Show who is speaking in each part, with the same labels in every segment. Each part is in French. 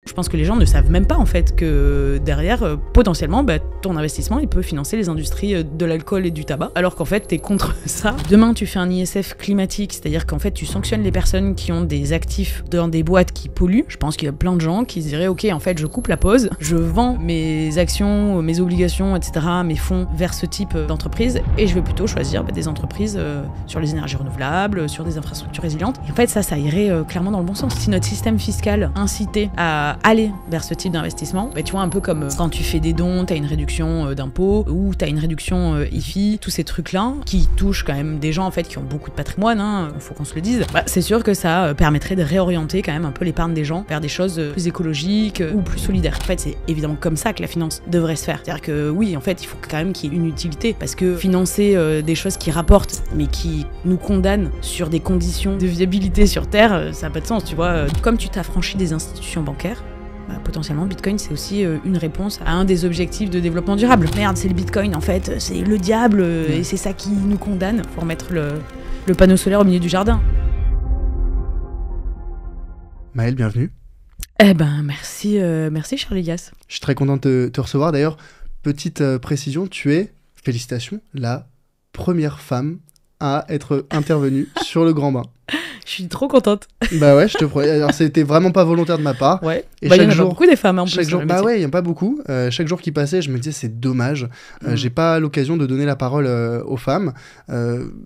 Speaker 1: Je pense que les gens ne savent même pas en fait que derrière, potentiellement, ton investissement il peut financer les industries de l'alcool et du tabac, alors qu'en fait t'es contre ça. Demain tu fais un ISF climatique, c'est-à-dire qu'en fait tu sanctionnes les personnes qui ont des actifs dans des boîtes qui polluent. Je pense qu'il y a plein de gens qui se diraient ok, en fait je coupe la pause, je vends mes actions, mes obligations, etc., mes fonds vers ce type d'entreprise et je vais plutôt choisir des entreprises sur les énergies renouvelables, sur des infrastructures résilientes. Et en fait ça irait clairement dans le bon sens. Si notre système fiscal incitait à aller vers ce type d'investissement, tu vois, un peu comme quand tu fais des dons, t'as une réduction d'impôts ou t'as une réduction IFI, tous ces trucs-là qui touchent quand même des gens en fait qui ont beaucoup de patrimoine, faut qu'on se le dise. C'est sûr que ça permettrait de réorienter quand même un peu l'épargne des gens vers des choses plus écologiques ou plus solidaires. En fait, c'est évidemment comme ça que la finance devrait se faire. C'est-à-dire que oui, en fait, il faut quand même qu'il y ait une utilité parce que financer des choses qui rapportent mais qui nous condamnent sur des conditions de viabilité sur Terre, ça n'a pas de sens, tu vois. Comme tu t'affranchis des institutions bancaires, potentiellement Bitcoin c'est aussi une réponse à un des objectifs de développement durable. Merde, c'est le Bitcoin en fait, c'est le diable et c'est ça qui nous condamne pour mettre le panneau solaire au milieu du jardin.
Speaker 2: Maëlle, bienvenue.
Speaker 1: Merci Charlie Gass.
Speaker 2: Je suis très content de te recevoir. D'ailleurs, petite précision, tu es, félicitations, la première femme à être intervenue sur le Grand Bain.
Speaker 1: Je suis trop contente.
Speaker 2: Bah ouais, je te promets. Alors, c'était vraiment pas volontaire de ma part.
Speaker 1: Ouais.
Speaker 2: Et
Speaker 1: chaque jour, il y en a pas beaucoup des femmes en plus.
Speaker 2: Chaque jour, ouais, il y en a pas beaucoup. Chaque jour qui passait, je me disais c'est dommage. J'ai pas l'occasion de donner la parole aux femmes.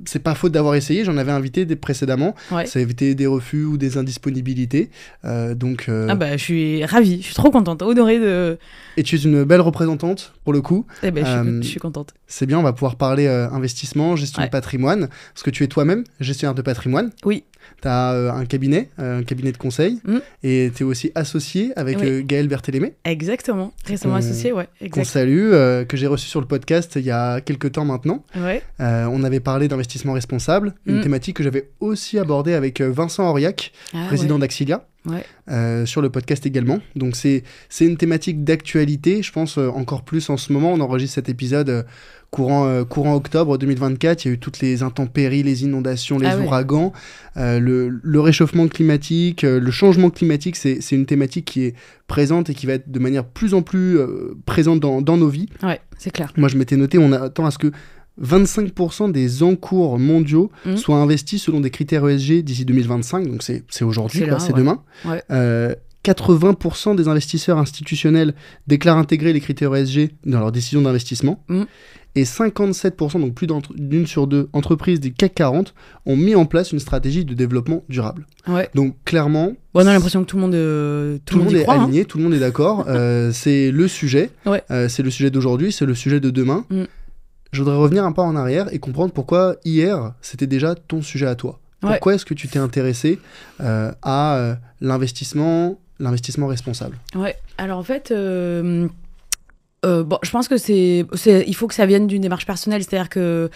Speaker 2: C'est pas faute d'avoir essayé. J'en avais invité précédemment. Ouais. Ça a évité des refus ou des indisponibilités.
Speaker 1: Je suis ravie. Je suis trop contente, honorée de.
Speaker 2: Et tu es une belle représentante pour le coup.
Speaker 1: Je suis contente.
Speaker 2: C'est bien. On va pouvoir parler investissement, gestion de patrimoine, parce que tu es toi-même gestionnaire de patrimoine.
Speaker 1: Oui.
Speaker 2: Tu as un cabinet de conseil, et tu es aussi associé avec Gaël Berthélémé.
Speaker 1: Exactement, récemment associé, ouais.
Speaker 2: Qu'on salue, que j'ai reçu sur le podcast il y a quelques temps maintenant.
Speaker 1: Ouais.
Speaker 2: On avait parlé d'investissement responsable, une thématique que j'avais aussi abordée avec Vincent Auriac, président d'Axilia. Ouais. Sur le podcast également. Donc c'est une thématique d'actualité, je pense encore plus en ce moment. On enregistre cet épisode courant octobre 2024. Il y a eu toutes les intempéries, les inondations, les ouragans, le réchauffement climatique, le changement climatique. C'est une thématique qui est présente et qui va être de manière plus en plus présente dans nos vies.
Speaker 1: Ouais, c'est clair.
Speaker 2: Moi je m'étais noté, on attend à ce que 25% des encours mondiaux soient investis selon des critères ESG d'ici 2025, donc c'est aujourd'hui, c'est demain. Ouais. 80% des investisseurs institutionnels déclarent intégrer les critères ESG dans leurs décisions d'investissement. Et 57%, donc plus d'une sur deux entreprises des CAC 40 ont mis en place une stratégie de développement durable. Ouais. Donc clairement...
Speaker 1: on a l'impression que tout le monde
Speaker 2: est aligné, tout le monde est d'accord. C'est le sujet. Ouais. C'est le sujet d'aujourd'hui, c'est le sujet de demain. Je voudrais revenir un pas en arrière et comprendre pourquoi hier, c'était déjà ton sujet à toi. Pourquoi est-ce que tu t'es intéressé à l'investissement responsable ?
Speaker 1: Ouais, alors en fait, je pense que il faut que ça vienne d'une démarche personnelle. C'est-à-dire que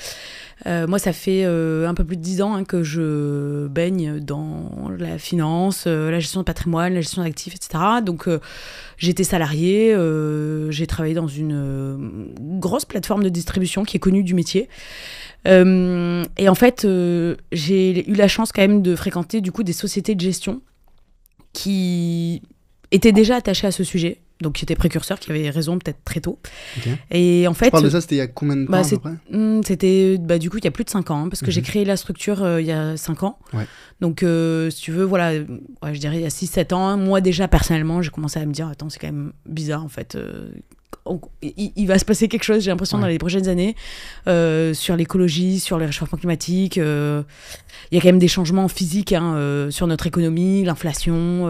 Speaker 1: moi, ça fait un peu plus de 10 ans que je baigne dans la finance, la gestion de patrimoine, la gestion d'actifs, etc. Donc, j'étais salariée, j'ai travaillé dans une grosse plateforme de distribution qui est connue du métier. Et en fait, j'ai eu la chance quand même de fréquenter du coup des sociétés de gestion qui étaient déjà attachées à ce sujet. Donc qui étaient précurseurs, qui avaient raison peut-être très tôt. Okay. Et en fait,
Speaker 2: tu parles de ça, c'était il y a combien de temps à peu près ?
Speaker 1: C'était du coup il y a plus de 5 ans, parce que j'ai créé la structure il y a 5 ans. Ouais. Donc si tu veux, voilà, je dirais il y a 6-7 ans, moi déjà personnellement, j'ai commencé à me dire, attends, c'est quand même bizarre en fait. Il va se passer quelque chose, j'ai l'impression, dans les prochaines années, sur l'écologie, sur le réchauffement climatique. Il y a quand même des changements physiques sur notre économie, l'inflation...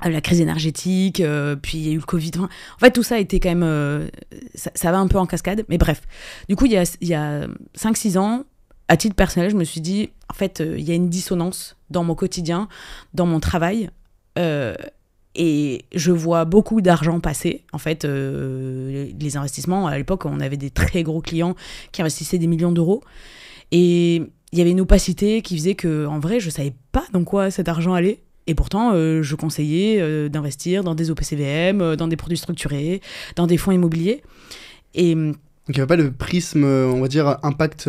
Speaker 1: la crise énergétique, puis il y a eu le Covid. En fait, tout ça a été quand même... ça va un peu en cascade, mais bref. Du coup, il y a 5-6 ans, à titre personnel, je me suis dit, en fait, il y a une dissonance dans mon quotidien, dans mon travail, et je vois beaucoup d'argent passer. En fait, les investissements, à l'époque, on avait des très gros clients qui investissaient des millions d'euros, et il y avait une opacité qui faisait qu'en vrai, je ne savais pas dans quoi cet argent allait. Et pourtant, je conseillais d'investir dans des OPCVM, dans des produits structurés, dans des fonds immobiliers. Et
Speaker 2: Donc il n'y avait pas le prisme, on va dire, impact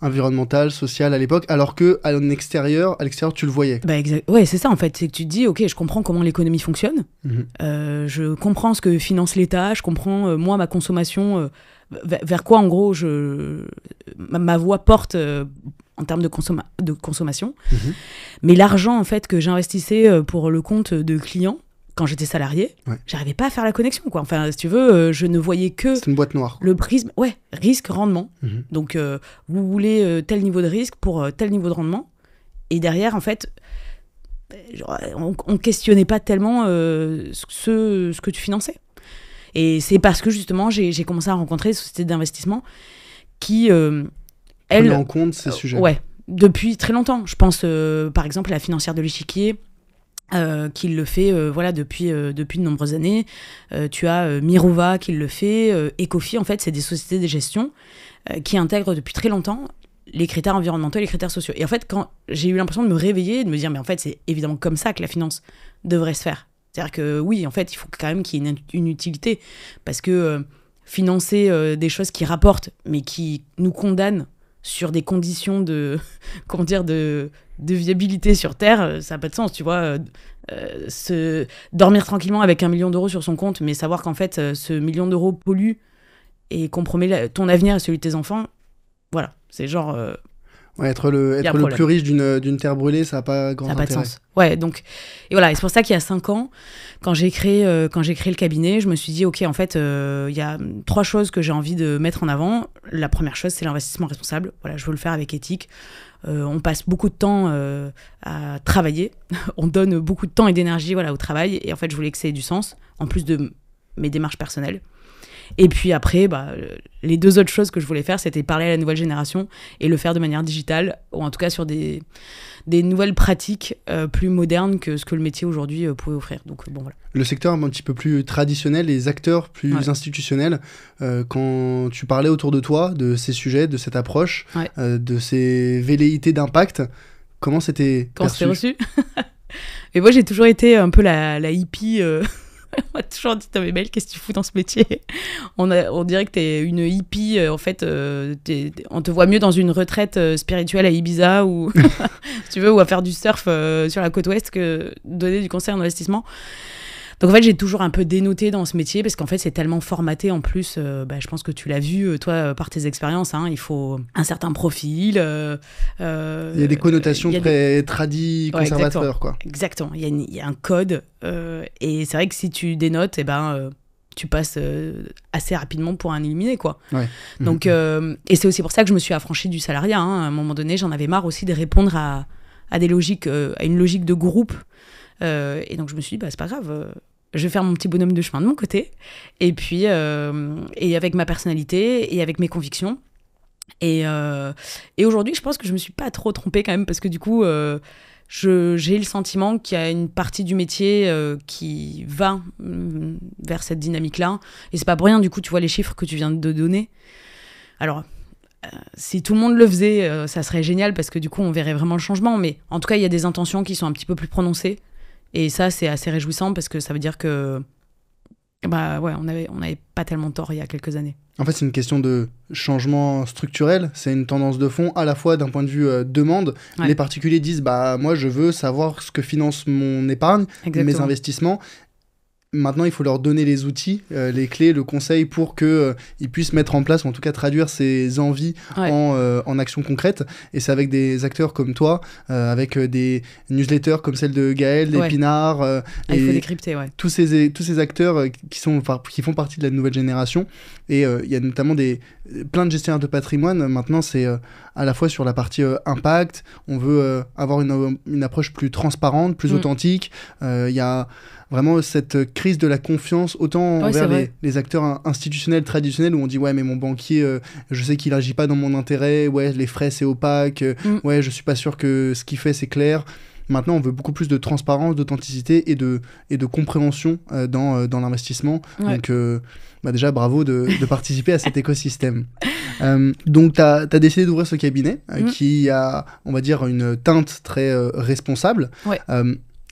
Speaker 2: environnemental, social à l'époque, alors qu'à l'extérieur, tu le voyais.
Speaker 1: Ouais, c'est ça en fait. C'est que tu te dis, ok, je comprends comment l'économie fonctionne, je comprends ce que finance l'État, je comprends, moi, ma consommation, vers quoi, en gros, ma voix porte en termes de consommation. Mais l'argent, en fait, que j'investissais pour le compte de clients, quand j'étais salarié, j'arrivais pas à faire la connexion, quoi. Enfin, si tu veux, je ne voyais que...
Speaker 2: C'est une boîte noire.
Speaker 1: Le prisme, risque-rendement. Donc, vous voulez tel niveau de risque pour tel niveau de rendement. Et derrière, en fait, on questionnait pas tellement ce que tu finançais. Et c'est parce que, justement, j'ai commencé à rencontrer des sociétés d'investissement qui,
Speaker 2: elles... en compte ces sujets.
Speaker 1: Ouais, depuis très longtemps. Je pense, par exemple, à la financière de l'échiquier, qui le fait depuis de nombreuses années. Tu as Mirova qui le fait, Ecofi, en fait, c'est des sociétés de gestion qui intègrent depuis très longtemps les critères environnementaux et les critères sociaux. Et en fait, quand j'ai eu l'impression de me réveiller et de me dire, mais en fait, c'est évidemment comme ça que la finance devrait se faire. C'est-à-dire que oui, en fait, il faut quand même qu'il y ait une utilité, parce que financer des choses qui rapportent, mais qui nous condamnent sur des conditions de viabilité sur Terre, ça n'a pas de sens, tu vois. Dormir tranquillement avec 1 million d'euros sur son compte, mais savoir qu'en fait, ce 1 million d'euros pollue et compromet ton avenir et celui de tes enfants, voilà, c'est genre...
Speaker 2: être le plus riche d'une terre brûlée, ça n'a pas grand intérêt. Ça n'a pas de sens.
Speaker 1: Ouais, donc... Et voilà, et c'est pour ça qu'il y a 5 ans, quand j'ai créé le cabinet, je me suis dit, ok, en fait, il y a 3 choses que j'ai envie de mettre en avant. La première chose, c'est l'investissement responsable. Voilà, je veux le faire avec éthique. On passe beaucoup de temps à travailler. On donne beaucoup de temps et d'énergie au travail. Et en fait, je voulais que ça ait du sens, en plus de mes démarches personnelles. Et puis après, les 2 autres choses que je voulais faire, c'était parler à la nouvelle génération et le faire de manière digitale, ou en tout cas sur des nouvelles pratiques plus modernes que ce que le métier aujourd'hui pouvait offrir. Donc, bon, voilà.
Speaker 2: Le secteur un petit peu plus traditionnel, les acteurs plus institutionnels, quand tu parlais autour de toi de ces sujets, de cette approche, de ces velléités d'impact, comment c'était
Speaker 1: reçu? Et moi, j'ai toujours été un peu la hippie... On m'a toujours dit, mais Mel, qu'est-ce que tu fous dans ce métier? On dirait que t'es une hippie, en fait, on te voit mieux dans une retraite spirituelle à Ibiza, ou, si tu veux, ou à faire du surf sur la côte ouest, que donner du conseil en investissement. Donc en fait, j'ai toujours un peu dénoté dans ce métier, parce qu'en fait, c'est tellement formaté en plus, je pense que tu l'as vu, toi, par tes expériences, hein, il faut un certain profil. Il
Speaker 2: y a des connotations très tradies, conservateurs, quoi.
Speaker 1: Exactement, il y a un code, et c'est vrai que si tu dénotes, tu passes assez rapidement pour un illuminé, quoi. Ouais. Donc, et c'est aussi pour ça que je me suis affranchie du salariat, hein. À un moment donné, j'en avais marre aussi de répondre à des logiques, à une logique de groupe. Et donc je me suis dit, c'est pas grave, je vais faire mon petit bonhomme de chemin de mon côté, et puis et avec ma personnalité et avec mes convictions, et aujourd'hui je pense que je me suis pas trop trompée quand même, parce que du coup j'ai le sentiment qu'il y a une partie du métier qui va vers cette dynamique là, et c'est pas pour rien, du coup tu vois les chiffres que tu viens de donner. Alors si tout le monde le faisait, ça serait génial, parce que du coup on verrait vraiment le changement, mais en tout cas il y a des intentions qui sont un petit peu plus prononcées. Et ça, c'est assez réjouissant, parce que ça veut dire que on avait pas tellement tort il y a quelques années.
Speaker 2: En fait, c'est une question de changement structurel, c'est une tendance de fond, à la fois d'un point de vue demande. Les particuliers disent, moi je veux savoir ce que finance mon épargne, mes investissements. Maintenant, il faut leur donner les outils, les clés, le conseil, pour qu'ils puissent mettre en place, ou en tout cas traduire ces envies en actions concrètes. Et c'est avec des acteurs comme toi, avec des newsletters comme celle de Gaël, d'Épinard,
Speaker 1: il faut décrypter,
Speaker 2: tous ces acteurs qui font partie de la nouvelle génération. Et il y a notamment plein de gestionnaires de patrimoine. Maintenant, c'est à la fois sur la partie impact, on veut avoir une approche plus transparente, plus authentique. Il y a vraiment cette crise de la confiance, autant envers les acteurs institutionnels traditionnels, où on dit mais mon banquier, je sais qu'il n'agit pas dans mon intérêt, les frais c'est opaque, je suis pas sûr que ce qu'il fait c'est clair. Maintenant, on veut beaucoup plus de transparence, d'authenticité et de compréhension dans l'investissement. Donc, déjà, bravo de participer à cet écosystème. Donc, tu as décidé d'ouvrir ce cabinet qui a, on va dire, une teinte très responsable.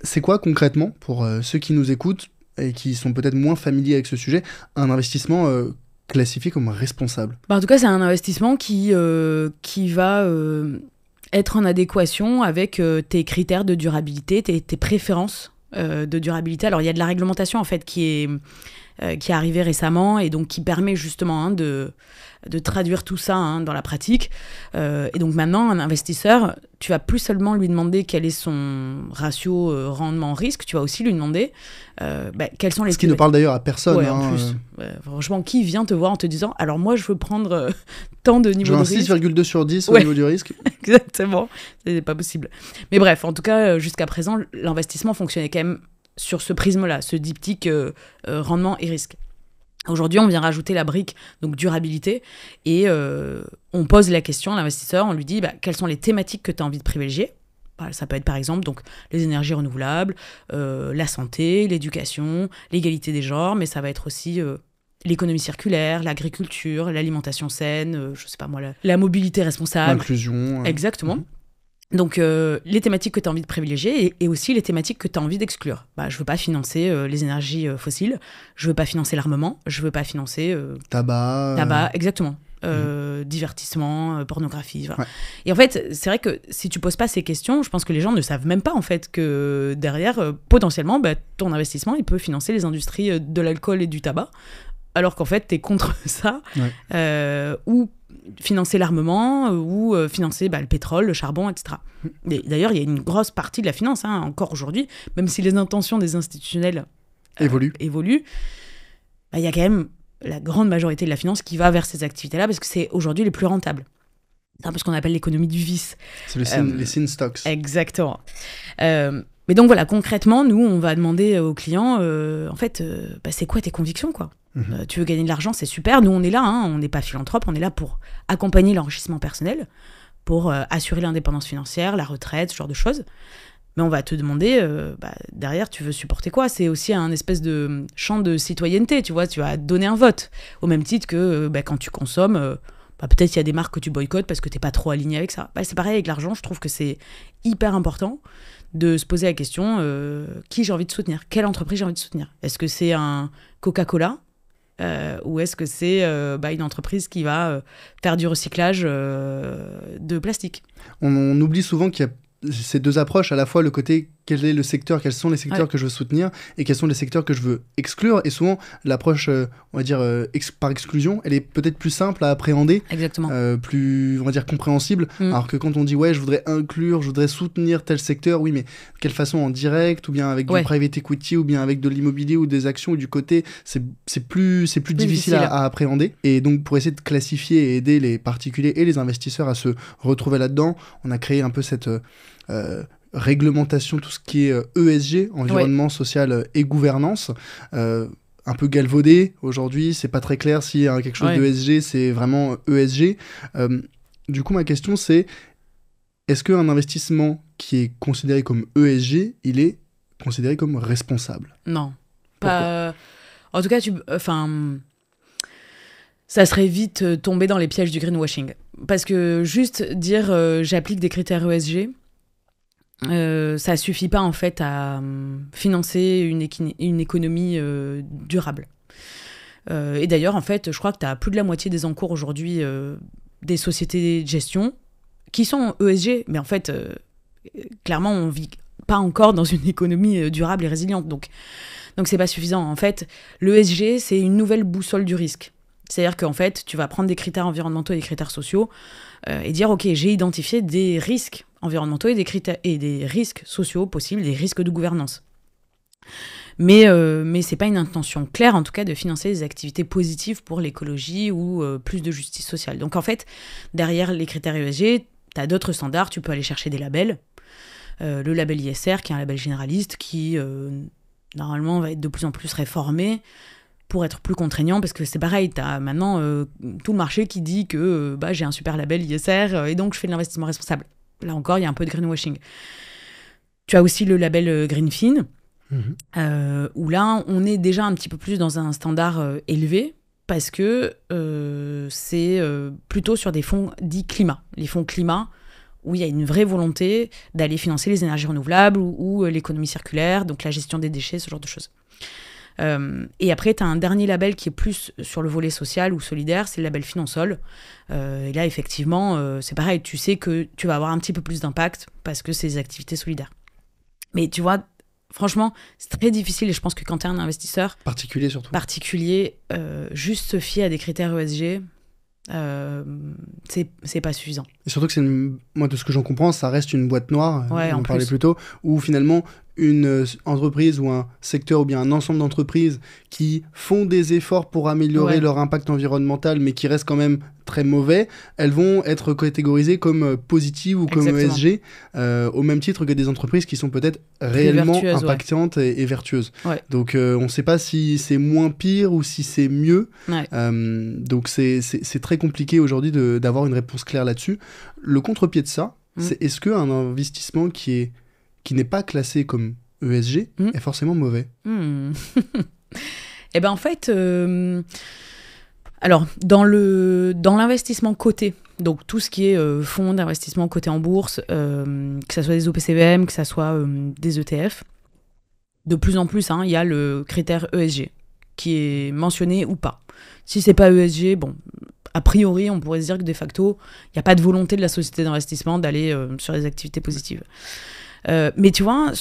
Speaker 2: C'est quoi concrètement, pour ceux qui nous écoutent et qui sont peut-être moins familiers avec ce sujet, un investissement classifier comme responsable?
Speaker 1: En tout cas, c'est un investissement qui va être en adéquation avec tes critères de durabilité, tes préférences de durabilité. Alors, il y a de la réglementation, en fait, qui est arrivée récemment et donc qui permet justement de traduire tout ça dans la pratique. Et donc maintenant, un investisseur, tu vas plus seulement lui demander quel est son ratio rendement-risque, tu vas aussi lui demander quels sont les...
Speaker 2: Ce qui ne parle d'ailleurs à personne.
Speaker 1: Ouais, en plus. Franchement, qui vient te voir en te disant « Alors moi, je veux prendre tant de niveau de risque ?»
Speaker 2: 6,2 sur 10 au niveau du risque.
Speaker 1: Exactement, c'est pas possible. Mais bref, en tout cas, jusqu'à présent, l'investissement fonctionnait quand même sur ce prisme-là, ce diptyque rendement et risque. Aujourd'hui, on vient rajouter la brique, donc durabilité, et on pose la question à l'investisseur, on lui dit quelles sont les thématiques que tu as envie de privilégier. Ça peut être par exemple donc, les énergies renouvelables, la santé, l'éducation, l'égalité des genres, mais ça va être aussi l'économie circulaire, l'agriculture, l'alimentation saine, je sais pas moi, la mobilité responsable.
Speaker 2: L'inclusion.
Speaker 1: Exactement. Donc, les thématiques que tu as envie de privilégier et aussi les thématiques que tu as envie d'exclure. Je veux pas financer les énergies fossiles, je veux pas financer l'armement, je veux pas financer... Tabac, exactement. Divertissement, pornographie, voilà. Ouais. Et en fait, c'est vrai que si tu poses pas ces questions, je pense que les gens ne savent même pas en fait que derrière, potentiellement, ton investissement, il peut financer les industries de l'alcool et du tabac, alors qu'en fait, tu es contre ça, ou financer l'armement ou financer le pétrole, le charbon, etc. Et d'ailleurs, il y a une grosse partie de la finance, encore aujourd'hui, même si les intentions des institutionnels évoluent, il y a quand même la grande majorité de la finance qui va vers ces activités-là parce que c'est aujourd'hui les plus rentables. C'est un peu ce qu'on appelle l'économie du vice.
Speaker 2: C'est les sin stocks.
Speaker 1: Exactement. Mais donc voilà, concrètement, nous, on va demander aux clients, en fait, c'est quoi tes convictions, quoi ? Tu veux gagner de l'argent, c'est super. Nous, on est là, on n'est pas philanthrope, on est là pour accompagner l'enrichissement personnel, pour assurer l'indépendance financière, la retraite, ce genre de choses. Mais on va te demander, derrière, tu veux supporter quoi ? C'est aussi un espèce de champ de citoyenneté, tu vois, tu vas donner un vote. Au même titre que quand tu consommes, peut-être il y a des marques que tu boycottes parce que tu n'es pas trop aligné avec ça. C'est pareil avec l'argent, je trouve que c'est hyper important de se poser la question, qui j'ai envie de soutenir ? Quelle entreprise j'ai envie de soutenir ? Est-ce que c'est un Coca-Cola ? Ou est-ce que c'est une entreprise qui va faire du recyclage de plastique ?
Speaker 2: On oublie souvent qu'il y a ces deux approches, à la fois le côté quel est le secteur, quels sont les secteurs que je veux soutenir et quels sont les secteurs que je veux exclure. Et souvent, l'approche, on va dire, par exclusion, elle est peut-être plus simple à appréhender, plus, on va dire, compréhensible. Alors que quand on dit, je voudrais inclure, je voudrais soutenir tel secteur, oui, mais de quelle façon, en direct, ou bien avec du private equity, ou bien avec de l'immobilier ou des actions ou du côté, c'est plus difficile à appréhender. Et donc, pour essayer de classifier et aider les particuliers et les investisseurs à se retrouver là-dedans, on a créé un peu cette... réglementation, tout ce qui est ESG, environnement, social et gouvernance, un peu galvaudé aujourd'hui, c'est pas très clair si quelque chose d'ESG, c'est vraiment ESG. Du coup, ma question c'est, est-ce qu'un investissement qui est considéré comme ESG, il est considéré comme responsable ?
Speaker 1: Non. Pas... En tout cas, ça serait vite tomber dans les pièges du greenwashing. Parce que juste dire j'applique des critères ESG, ça suffit pas en fait à financer une économie durable. Et d'ailleurs, en fait, je crois que tu as plus de la moitié des encours aujourd'hui des sociétés de gestion qui sont ESG, mais en fait, clairement, on vit pas encore dans une économie durable et résiliente. Donc c'est pas suffisant. En fait, l'ESG, c'est une nouvelle boussole du risque. C'est-à-dire qu'en fait, tu vas prendre des critères environnementaux et des critères sociaux et dire, OK, j'ai identifié des risques environnementaux et des risques sociaux possibles, des risques de gouvernance. Mais c'est pas une intention claire, en tout cas, de financer des activités positives pour l'écologie ou plus de justice sociale. Donc en fait, derrière les critères ESG, tu as d'autres standards, tu peux aller chercher des labels. Le label ISR, qui est un label généraliste, qui normalement va être de plus en plus réformé pour être plus contraignant, parce que c'est pareil, tu as maintenant tout le marché qui dit que j'ai un super label ISR et donc je fais de l'investissement responsable. Là encore, il y a un peu de greenwashing. Tu as aussi le label Greenfin, où là, on est déjà un petit peu plus dans un standard élevé, parce que c'est plutôt sur des fonds dits climat. Les fonds climat, où il y a une vraie volonté d'aller financer les énergies renouvelables ou l'économie circulaire, donc la gestion des déchets, ce genre de choses. Et après, tu as un dernier label qui est plus sur le volet social ou solidaire, c'est le label Finansol. Et là, effectivement, c'est pareil, tu sais que tu vas avoir un petit peu plus d'impact parce que c'est des activités solidaires. Mais tu vois, franchement, c'est très difficile et je pense que quand tu es un investisseur...
Speaker 2: Particulier surtout.
Speaker 1: Particulier, juste se fier à des critères ESG... c'est pas suffisant.
Speaker 2: Et surtout que moi de ce que j'en comprends, ça reste une boîte noire,
Speaker 1: on
Speaker 2: en parlait plus tôt, où finalement une entreprise ou un secteur ou bien un ensemble d'entreprises qui font des efforts pour améliorer leur impact environnemental mais qui restent quand même très mauvais, elles vont être catégorisées comme positives ou comme ESG, au même titre que des entreprises qui sont peut-être réellement impactantes et vertueuses. Donc on ne sait pas si c'est moins pire ou si c'est mieux. Donc c'est très compliqué aujourd'hui d'avoir une réponse claire là-dessus. Le contre-pied de ça, c'est est-ce qu'un investissement qui n'est pas classé comme ESG est forcément mauvais?
Speaker 1: Eh ben en fait, alors dans l'investissement coté, donc tout ce qui est fonds d'investissement coté en bourse, que ça soit des OPCVM, que ça soit des ETF, de plus en plus, il y a le critère ESG qui est mentionné ou pas. Si c'est pas ESG, bon, a priori, on pourrait se dire que de facto, il n'y a pas de volonté de la société d'investissement d'aller sur les activités positives. Mais tu vois,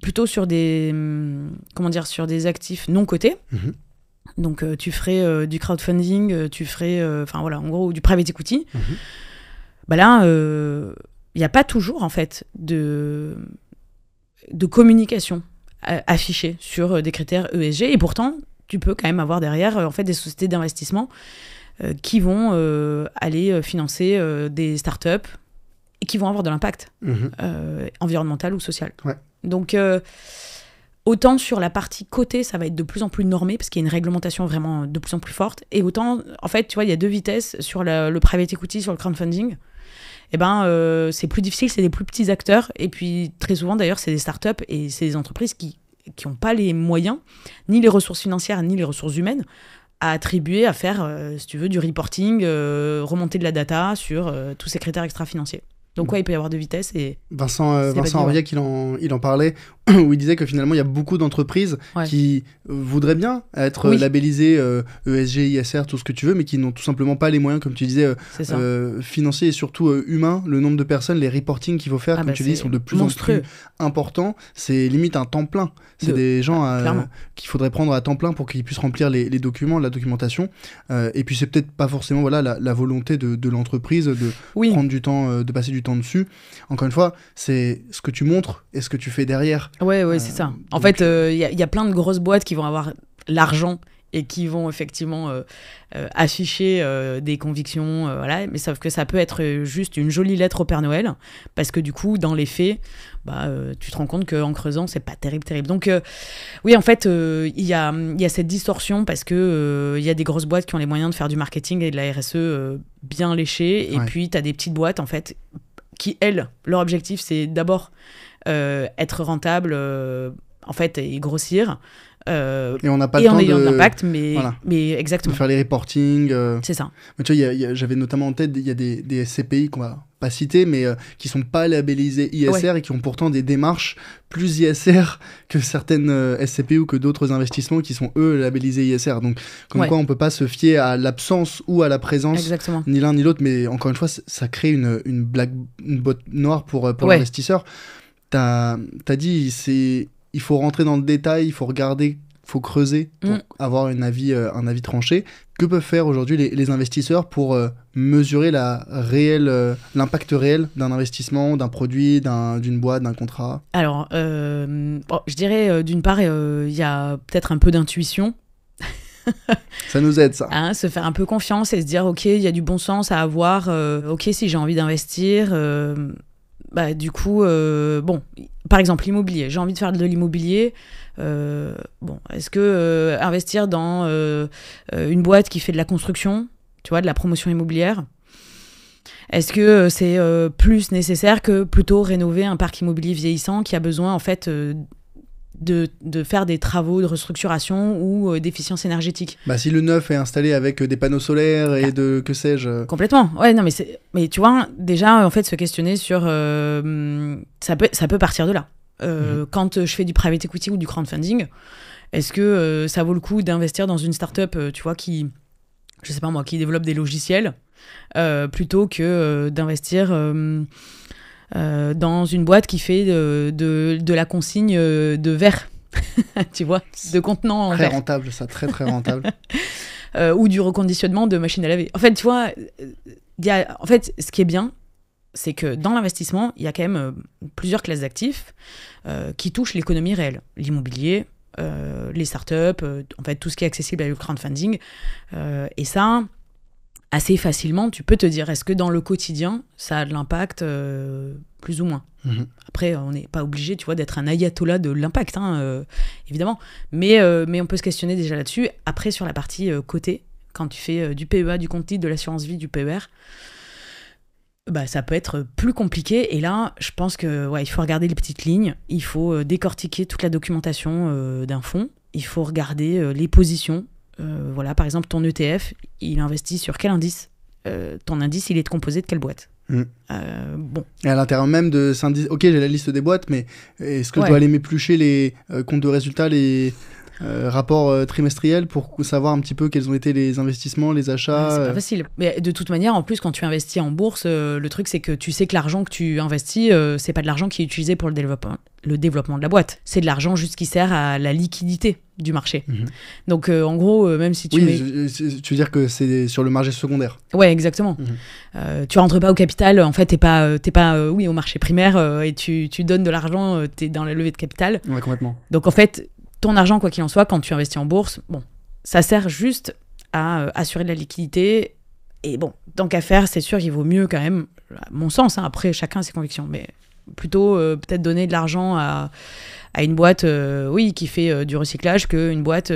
Speaker 1: plutôt sur des actifs non cotés, donc tu ferais du crowdfunding, tu ferais, en gros, du private equity, bah là, il n'y a pas toujours, en fait, de communication affichée sur des critères ESG, et pourtant, tu peux quand même avoir derrière, en fait, des sociétés d'investissement qui vont aller financer des startups et qui vont avoir de l'impact environnemental ou social. Donc, autant sur la partie cotée, ça va être de plus en plus normé, parce qu'il y a une réglementation vraiment de plus en plus forte, et autant, en fait, tu vois, il y a deux vitesses sur le private equity, sur le crowdfunding. Eh ben, c'est plus difficile, c'est des plus petits acteurs, et puis très souvent, d'ailleurs, c'est des startups, et c'est des entreprises qui n'ont pas les moyens, ni les ressources financières, ni les ressources humaines, à attribuer, à faire, si tu veux, du reporting, remonter de la data sur tous ces critères extra-financiers. Donc il peut y avoir deux vitesses. Et
Speaker 2: Vincent Auriac, il en parlait, où il disait que finalement, il y a beaucoup d'entreprises qui voudraient bien être labellisées ESG, ISR, tout ce que tu veux, mais qui n'ont tout simplement pas les moyens, comme tu disais, financiers et surtout humains. Le nombre de personnes, les reportings qu'il faut faire, comme tu dis, sont de plus en plus importants. C'est limite un temps plein. C'est des gens qu'il faudrait prendre à temps plein pour qu'ils puissent remplir les documents, la documentation. Et puis, c'est peut-être pas forcément la volonté de l'entreprise de prendre du temps, de passer du temps dessus. Encore une fois, c'est ce que tu montres et ce que tu fais derrière.
Speaker 1: Ouais, c'est ça. En fait, il y a plein de grosses boîtes qui vont avoir l'argent et qui vont effectivement afficher des convictions, mais sauf que ça peut être juste une jolie lettre au Père Noël, parce que du coup, dans les faits, tu te rends compte qu'en creusant, c'est pas terrible. Donc, oui, en fait, il y a cette distorsion, parce que il y a des grosses boîtes qui ont les moyens de faire du marketing et de la RSE bien léchée, et puis tu as des petites boîtes, en fait, qui, elles, leur objectif, c'est d'abord être rentable, en fait, et grossir.
Speaker 2: Et on n'a pas
Speaker 1: le temps en ayant de l'impact, mais
Speaker 2: exactement. De faire les reportings.
Speaker 1: C'est ça.
Speaker 2: Mais tu vois, j'avais notamment en tête, il y a des SCPI qu'on va pas citer, mais qui sont pas labellisés ISR et qui ont pourtant des démarches plus ISR que certaines SCPI ou que d'autres investissements qui sont, eux, labellisés ISR. Donc, comme quoi, on peut pas se fier à l'absence ou à la présence, ni l'un ni l'autre, mais encore une fois, ça crée une botte noire pour l'investisseur. T'as dit, il faut rentrer dans le détail, il faut regarder, il faut creuser pour avoir un avis tranché. Que peuvent faire aujourd'hui les investisseurs pour mesurer l'impact réel d'un investissement, d'un produit, d'une boîte, d'un contrat? Alors,
Speaker 1: je dirais, d'une part, il y a peut-être un peu d'intuition.
Speaker 2: Ça nous aide, ça.
Speaker 1: Se faire un peu confiance et se dire, OK, il y a du bon sens à avoir. OK, si j'ai envie d'investir... du coup, par exemple, l'immobilier. J'ai envie de faire de l'immobilier. Est-ce que investir dans une boîte qui fait de la construction, tu vois, de la promotion immobilière, est-ce que c'est plus nécessaire que plutôt rénover un parc immobilier vieillissant qui a besoin, en fait, de faire des travaux de restructuration ou d'efficience énergétique?
Speaker 2: Si le neuf est installé avec des panneaux solaires et que sais-je...
Speaker 1: Complètement. Ouais, non, mais tu vois, déjà, en fait, se questionner sur... ça peut partir de là. Quand je fais du private equity ou du crowdfunding, Est-ce que ça vaut le coup d'investir dans une start-up, tu vois, qui développe des logiciels, plutôt que d'investir dans une boîte qui fait de la consigne de verre, tu vois, de contenants en
Speaker 2: très
Speaker 1: verre.
Speaker 2: Très rentable, ça, très très rentable.
Speaker 1: Ou du reconditionnement de machines à laver. En fait, tu vois, ce qui est bien, c'est que dans l'investissement, il y a quand même plusieurs classes d'actifs qui touchent l'économie réelle. L'immobilier, les startups, en fait, tout ce qui est accessible avec le crowdfunding. Et ça, assez facilement, tu peux te dire, est-ce que dans le quotidien, ça a de l'impact plus ou moins. Après, on n'est pas obligé, tu vois, d'être un ayatollah de l'impact, évidemment. Mais on peut se questionner déjà là-dessus. Après, sur la partie côté, quand tu fais du PEA, du compte titre, de l'assurance vie, du PER, ça peut être plus compliqué. Et là, je pense que il faut regarder les petites lignes. Il faut décortiquer toute la documentation d'un fonds. Il faut regarder les positions. Voilà, par exemple, ton ETF, il investit sur quel indice ? Ton indice, il est composé de quelle boîte ? Bon.
Speaker 2: Et à l'intérieur même de cet indice, ok, j'ai la liste des boîtes, mais est-ce que je dois aller m'éplucher les comptes de résultats, les rapports trimestriels pour savoir un petit peu quels ont été les investissements, les achats
Speaker 1: C'est pas facile. Mais de toute manière, en plus, quand tu investis en bourse, le truc, c'est que tu sais que l'argent que tu investis, c'est pas de l'argent qui est utilisé pour le développement de la boîte. C'est de l'argent juste qui sert à la liquidité du marché. Donc, en gros, même si tu
Speaker 2: tu veux dire que c'est sur le marché secondaire.
Speaker 1: Ouais, exactement. Tu rentres pas au capital, en fait, t'es pas au marché primaire et tu donnes de l'argent, t'es dans la levée de capital.
Speaker 2: Ouais, complètement.
Speaker 1: Donc, en fait, ton argent, quoi qu'il en soit, quand tu investis en bourse, ça sert juste à assurer de la liquidité. Et bon, tant qu'à faire, c'est sûr, il vaut mieux quand même, à mon sens, après, chacun a ses convictions, mais plutôt peut-être donner de l'argent à une boîte qui fait du recyclage qu'une boîte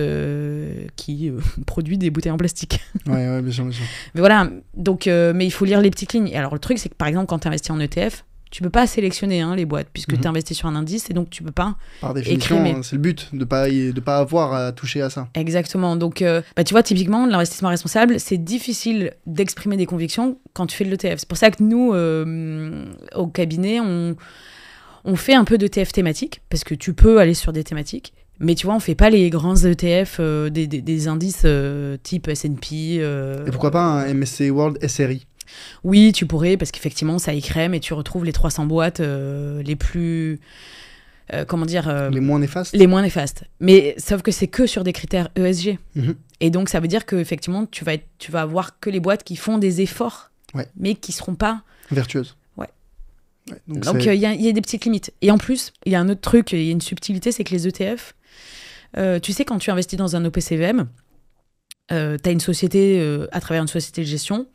Speaker 1: qui produit des bouteilles en plastique.
Speaker 2: Ouais, bien sûr.
Speaker 1: Mais voilà, donc, mais il faut lire les petites lignes. Et alors, le truc, c'est que par exemple, quand tu investis en ETF, tu peux pas sélectionner les boîtes, puisque tu investis sur un indice, et donc tu peux pas.
Speaker 2: Par définition, c'est le but, de pas avoir à toucher à ça.
Speaker 1: Exactement. Donc, tu vois, typiquement, l'investissement responsable, c'est difficile d'exprimer des convictions quand tu fais de l'ETF. C'est pour ça que nous, au cabinet, on fait un peu d'ETF thématique, parce que tu peux aller sur des thématiques, mais tu vois, on fait pas les grands ETF des indices type S&P.
Speaker 2: Et pourquoi pas un MSCI World SRI ?
Speaker 1: Oui, tu pourrais, parce qu'effectivement, ça écrème et tu retrouves les 300 boîtes les plus... les
Speaker 2: moins néfastes.
Speaker 1: Les moins néfastes. Mais sauf que c'est que sur des critères ESG. Et donc, ça veut dire qu'effectivement, tu vas avoir que les boîtes qui font des efforts, mais qui ne seront pas...
Speaker 2: vertueuses.
Speaker 1: Ouais. Donc, il y a des petites limites. Et en plus, il y a un autre truc, il y a une subtilité, c'est que les ETF, tu sais, quand tu investis dans un OPCVM, tu as une société, à travers une société de gestion,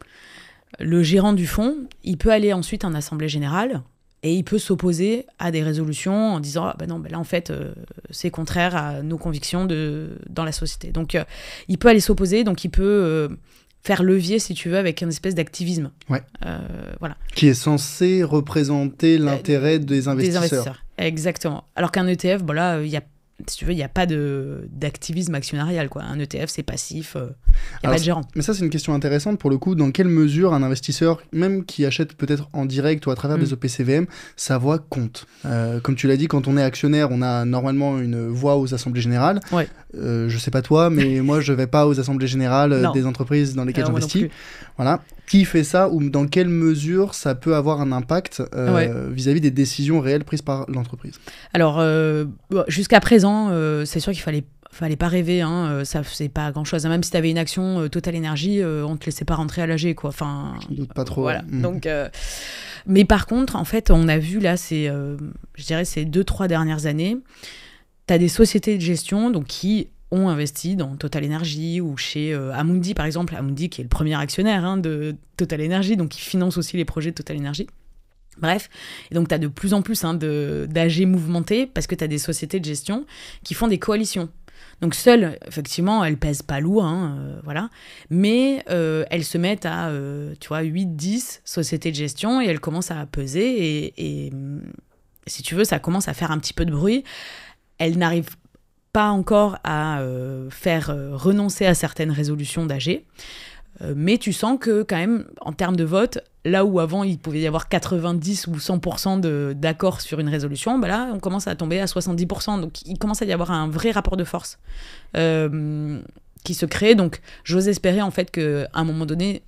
Speaker 1: le gérant du fonds, il peut aller ensuite en assemblée générale et il peut s'opposer à des résolutions en disant là en fait c'est contraire à nos convictions dans la société. Donc il peut aller s'opposer, donc il peut faire levier si tu veux avec une espèce d'activisme.
Speaker 2: Ouais.
Speaker 1: Voilà.
Speaker 2: Qui est censé représenter l'intérêt des investisseurs.
Speaker 1: Des investisseurs. Exactement. Alors qu'un ETF, là il y a, si tu veux, il n'y a pas d'activisme actionnarial, quoi. Un ETF, c'est passif, il n'y a pas de gérant.
Speaker 2: Mais ça, c'est une question intéressante pour le coup. Dans quelle mesure un investisseur, même qui achète peut-être en direct ou à travers des OPCVM, sa voix compte ? Comme tu l'as dit, quand on est actionnaire, on a normalement une voix aux assemblées générales.
Speaker 1: Ouais.
Speaker 2: Je sais pas toi, mais moi, je vais pas aux assemblées générales des entreprises dans lesquelles j'investis. Voilà. Qui fait ça, ou dans quelle mesure ça peut avoir un impact vis-à-vis des décisions réelles prises par l'entreprise ?
Speaker 1: Alors, jusqu'à présent, c'est sûr qu'il fallait pas rêver, ça faisait pas grand chose. Même si tu avais une action Total Energy, on te laissait pas rentrer à l'AG, quoi. Enfin,
Speaker 2: je doute pas trop.
Speaker 1: Voilà. Donc, mais par contre, en fait, on a vu là, je dirais ces 2-3 dernières années, tu as des sociétés de gestion donc, qui ont investi dans Total Energy ou chez Amundi, par exemple. Amundi qui est le premier actionnaire de Total Energy, donc qui finance aussi les projets de Total Energy. Bref, et donc tu as de plus en plus d'AG mouvementés parce que tu as des sociétés de gestion qui font des coalitions. Donc seules, effectivement, elles pèsent pas lourd, voilà, mais elles se mettent à 8-10 sociétés de gestion et elles commencent à peser et si tu veux, ça commence à faire un petit peu de bruit. Elles n'arrivent pas encore à faire renoncer à certaines résolutions d'AG. Mais tu sens que quand même, en termes de vote, là où avant il pouvait y avoir 90 ou 100% d'accord sur une résolution, bah là on commence à tomber à 70%. Donc il commence à y avoir un vrai rapport de force qui se crée. Donc j'ose espérer en fait qu'à un moment donné,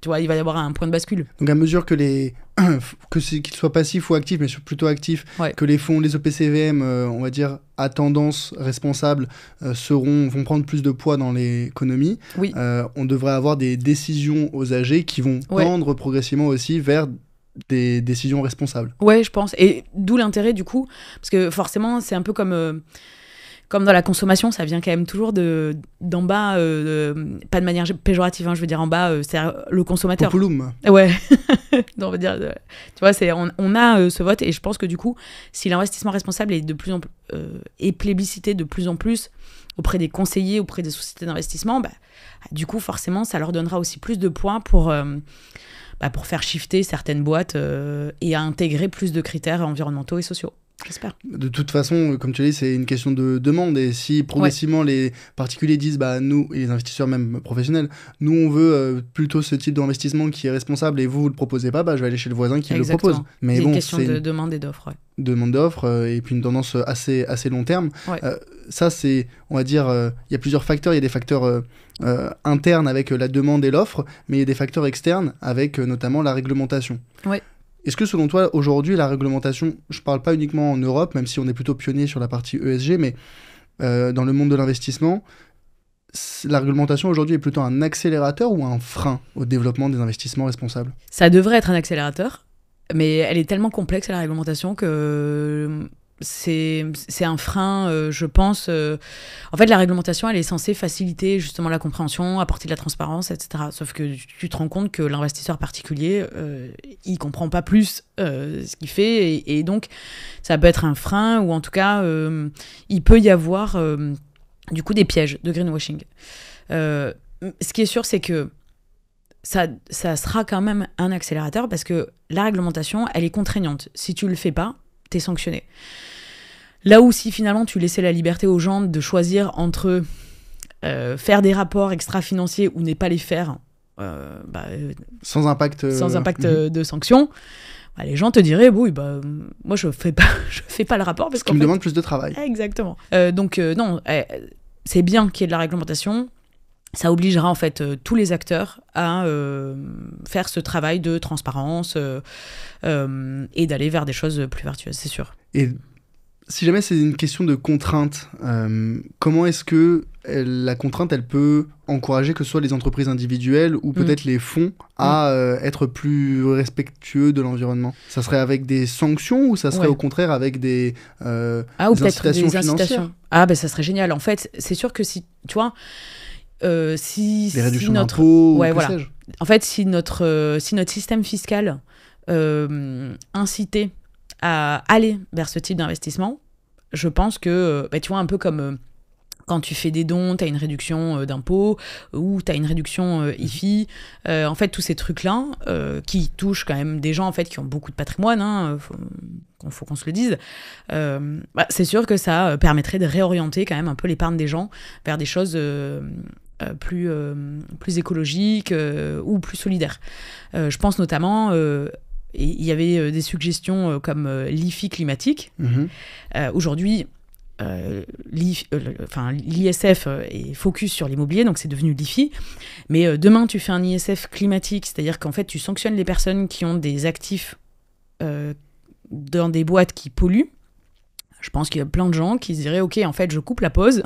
Speaker 1: tu vois, il va y avoir un point de bascule.
Speaker 2: Donc à mesure que qu'ils soient passifs ou actifs, mais plutôt actifs, que les fonds, les EPCVM, on va dire, à tendance responsable, vont prendre plus de poids dans l'économie, on devrait avoir des décisions aux AG qui vont tendre progressivement aussi vers des décisions responsables. Ouais,
Speaker 1: je pense. Et d'où l'intérêt, du coup, parce que forcément, c'est un peu comme dans la consommation, ça vient quand même toujours d'en bas, pas de manière péjorative, hein, je veux dire en bas, c'est le consommateur.
Speaker 2: Populum.
Speaker 1: Ouais. Non, on va dire, tu vois, on a ce vote, et je pense que du coup, si l'investissement responsable est de plus en plus est plébiscité de plus en plus auprès des conseillers, auprès des sociétés d'investissement, du coup, forcément, ça leur donnera aussi plus de poids pour faire shifter certaines boîtes et à intégrer plus de critères environnementaux et sociaux. J'espère.
Speaker 2: De toute façon, comme tu l'as dit, c'est une question de demande. Et si progressivement les particuliers disent, nous, et les investisseurs même professionnels, nous on veut plutôt ce type d'investissement qui est responsable et vous le proposez pas, je vais aller chez le voisin qui le propose.
Speaker 1: Mais c'est une question de demande et d'offre.
Speaker 2: Demande d'offre et puis une tendance assez long terme. Ça, c'est, on va dire, il y a plusieurs facteurs. Il y a des facteurs internes avec la demande et l'offre, mais il y a des facteurs externes avec notamment la réglementation. Est-ce que selon toi, aujourd'hui, la réglementation, je ne parle pas uniquement en Europe, même si on est plutôt pionnier sur la partie ESG, mais dans le monde de l'investissement, la réglementation aujourd'hui est plutôt un accélérateur ou un frein au développement des investissements responsables ?
Speaker 1: Ça devrait être un accélérateur, mais elle est tellement complexe, la réglementation, que c'est un frein, je pense. En fait, la réglementation, elle est censée faciliter justement la compréhension, apporter de la transparence, etc. Sauf que tu te rends compte que l'investisseur particulier, il comprend pas plus ce qu'il fait, et donc ça peut être un frein, ou en tout cas, il peut y avoir du coup des pièges de greenwashing. Ce qui est sûr, c'est que ça sera quand même un accélérateur, parce que la réglementation, elle est contraignante. Si tu le fais pas, t'es sanctionné. Là où si finalement tu laissais la liberté aux gens de choisir entre faire des rapports extra-financiers ou ne pas les faire,
Speaker 2: sans impact,
Speaker 1: de sanctions, les gens te diraient moi je fais pas le rapport parce
Speaker 2: qu'il me demande plus de travail.
Speaker 1: Exactement. Donc non, c'est bien qu'il y ait de la réglementation. Ça obligera en fait tous les acteurs à faire ce travail de transparence et d'aller vers des choses plus vertueuses, c'est sûr.
Speaker 2: Et si jamais c'est une question de contrainte, comment est-ce que la contrainte, elle peut encourager que ce soit les entreprises individuelles ou peut-être les fonds à être plus respectueux de l'environnement ? Ça serait avec des sanctions ou ça serait au contraire avec des incitations financières ?
Speaker 1: Ça serait génial. En fait, c'est sûr que si, tu vois...
Speaker 2: des réductions d'impôts, sais-je.
Speaker 1: En fait, si notre système fiscal incitait à aller vers ce type d'investissement, je pense que, tu vois, un peu comme quand tu fais des dons, tu as une réduction d'impôts ou tu as une réduction IFI. En fait, tous ces trucs-là qui touchent quand même des gens en fait, qui ont beaucoup de patrimoine, faut qu'on se le dise, c'est sûr que ça permettrait de réorienter quand même un peu l'épargne des gens vers des choses... plus écologiques ou plus solidaires. Je pense notamment, il y avait des suggestions comme l'IFI climatique. Aujourd'hui, l'ISF est focus sur l'immobilier, donc c'est devenu l'IFI. Mais demain, tu fais un ISF climatique, c'est-à-dire qu'en fait, tu sanctionnes les personnes qui ont des actifs dans des boîtes qui polluent. Je pense qu'il y a plein de gens qui se diraient « Ok, en fait, je coupe la pause,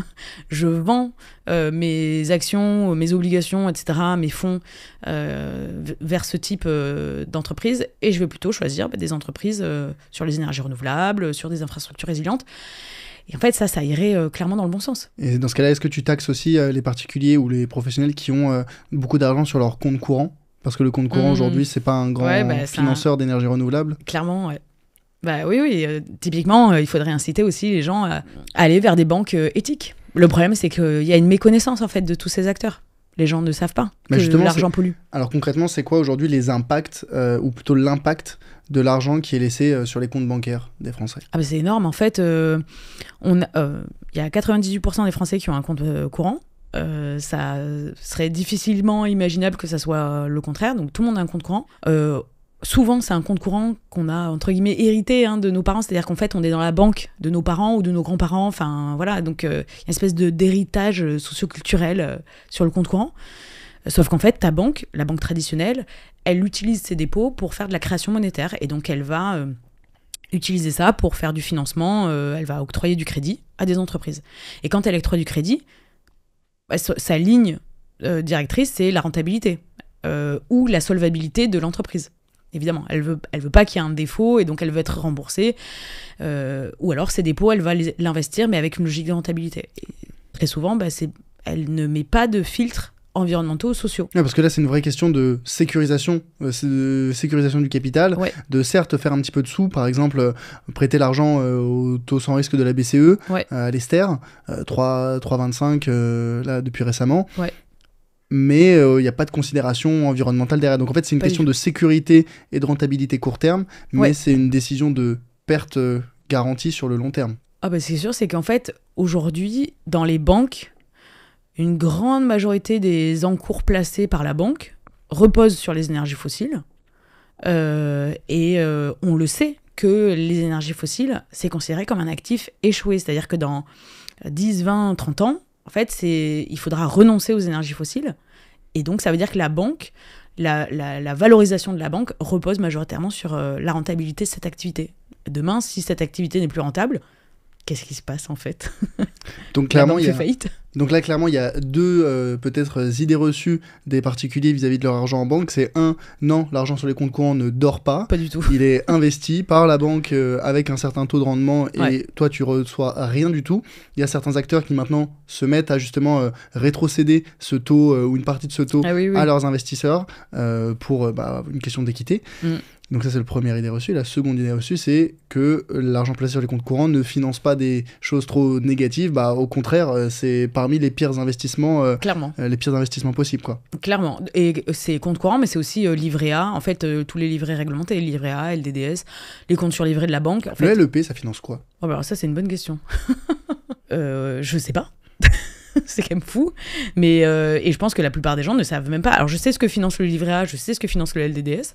Speaker 1: je vends mes actions, mes obligations, etc., mes fonds vers ce type d'entreprise et je vais plutôt choisir des entreprises sur les énergies renouvelables, sur des infrastructures résilientes. » Et en fait, ça irait clairement dans le bon sens.
Speaker 2: Et dans ce cas-là, est-ce que tu taxes aussi les particuliers ou les professionnels qui ont beaucoup d'argent sur leur compte courant ? Parce que le compte courant, aujourd'hui, c'est pas un grand financeur d'énergie renouvelable.
Speaker 1: Clairement, ouais. Oui. Typiquement, il faudrait inciter aussi les gens à aller vers des banques éthiques. Le problème, c'est qu'il y a une méconnaissance en fait de tous ces acteurs. Les gens ne savent pas que l'argent pollue. Alors
Speaker 2: concrètement, c'est quoi aujourd'hui les impacts, ou plutôt l'impact de l'argent qui est laissé sur les comptes bancaires des Français ?
Speaker 1: C'est énorme. En fait, il y a 98% des Français qui ont un compte courant. ça serait difficilement imaginable que ça soit le contraire. Donc tout le monde a un compte courant. Souvent, c'est un compte courant qu'on a, entre guillemets, hérité de nos parents. C'est-à-dire qu'en fait, on est dans la banque de nos parents ou de nos grands-parents. Enfin, voilà. Donc, il y a une espèce d'héritage socioculturel sur le compte courant. Sauf qu'en fait, ta banque, la banque traditionnelle, elle utilise ses dépôts pour faire de la création monétaire. Et donc, elle va utiliser ça pour faire du financement. Elle va octroyer du crédit à des entreprises. Et quand elle octroie du crédit, sa ligne directrice, c'est la rentabilité ou la solvabilité de l'entreprise. Évidemment, elle veut pas qu'il y ait un défaut et donc elle veut être remboursée. Ou alors, ses dépôts, elle va l'investir, mais avec une logique de rentabilité. Et très souvent, elle ne met pas de filtre environnementaux, sociaux.
Speaker 2: Ouais, parce que là, c'est une vraie question de sécurisation du capital, ouais. De certes faire un petit peu de sous, par exemple, prêter l'argent au taux sans risque de la BCE, ouais. À l'Ester, 3,25 là, depuis récemment. Ouais. Mais il n'y a pas de considération environnementale derrière. Donc en fait, c'est une question de sécurité et de rentabilité court terme, mais ouais. C'est une décision de perte garantie sur le long terme.
Speaker 1: Ah bah c'est sûr, c'est qu'en fait, aujourd'hui, dans les banques, une grande majorité des encours placés par la banque reposent sur les énergies fossiles. Et on le sait que les énergies fossiles, c'est considéré comme un actif échoué. C'est-à-dire que dans 10, 20, 30 ans, en fait, il faudra renoncer aux énergies fossiles. Et donc, ça veut dire que la banque, la valorisation de la banque repose majoritairement sur la rentabilité de cette activité. Demain, si cette activité n'est plus rentable, qu'est-ce qui se passe en fait?
Speaker 2: Donc clairement, donc là, clairement, il y a deux peut-être idées reçues des particuliers vis-à-vis de leur argent en banque. C'est non, l'argent sur les comptes courants ne dort pas.
Speaker 1: Pas du tout.
Speaker 2: Il est investi par la banque avec un certain taux de rendement et ouais. Toi, tu reçois rien du tout. Il y a certains acteurs qui maintenant se mettent à justement rétrocéder ce taux ou une partie de ce taux à leurs investisseurs pour une question d'équité. Donc ça, c'est le premier idée reçue. La seconde idée reçue, c'est que l'argent placé sur les comptes courants ne finance pas des choses trop négatives. Au contraire, c'est parmi les pires investissements, les pires investissements possibles, quoi.
Speaker 1: Clairement. Et c'est comptes courants, mais c'est aussi livret A. En fait, tous les livrets réglementés, livret A, LDDS, les comptes surlivrés de la banque. En fait...
Speaker 2: Le LEP, ça finance quoi?
Speaker 1: Alors ça, c'est une bonne question. Je sais pas. C'est quand même fou. Mais, et je pense que la plupart des gens ne savent même pas. Alors, je sais ce que finance le livret A, je sais ce que finance le LDDS.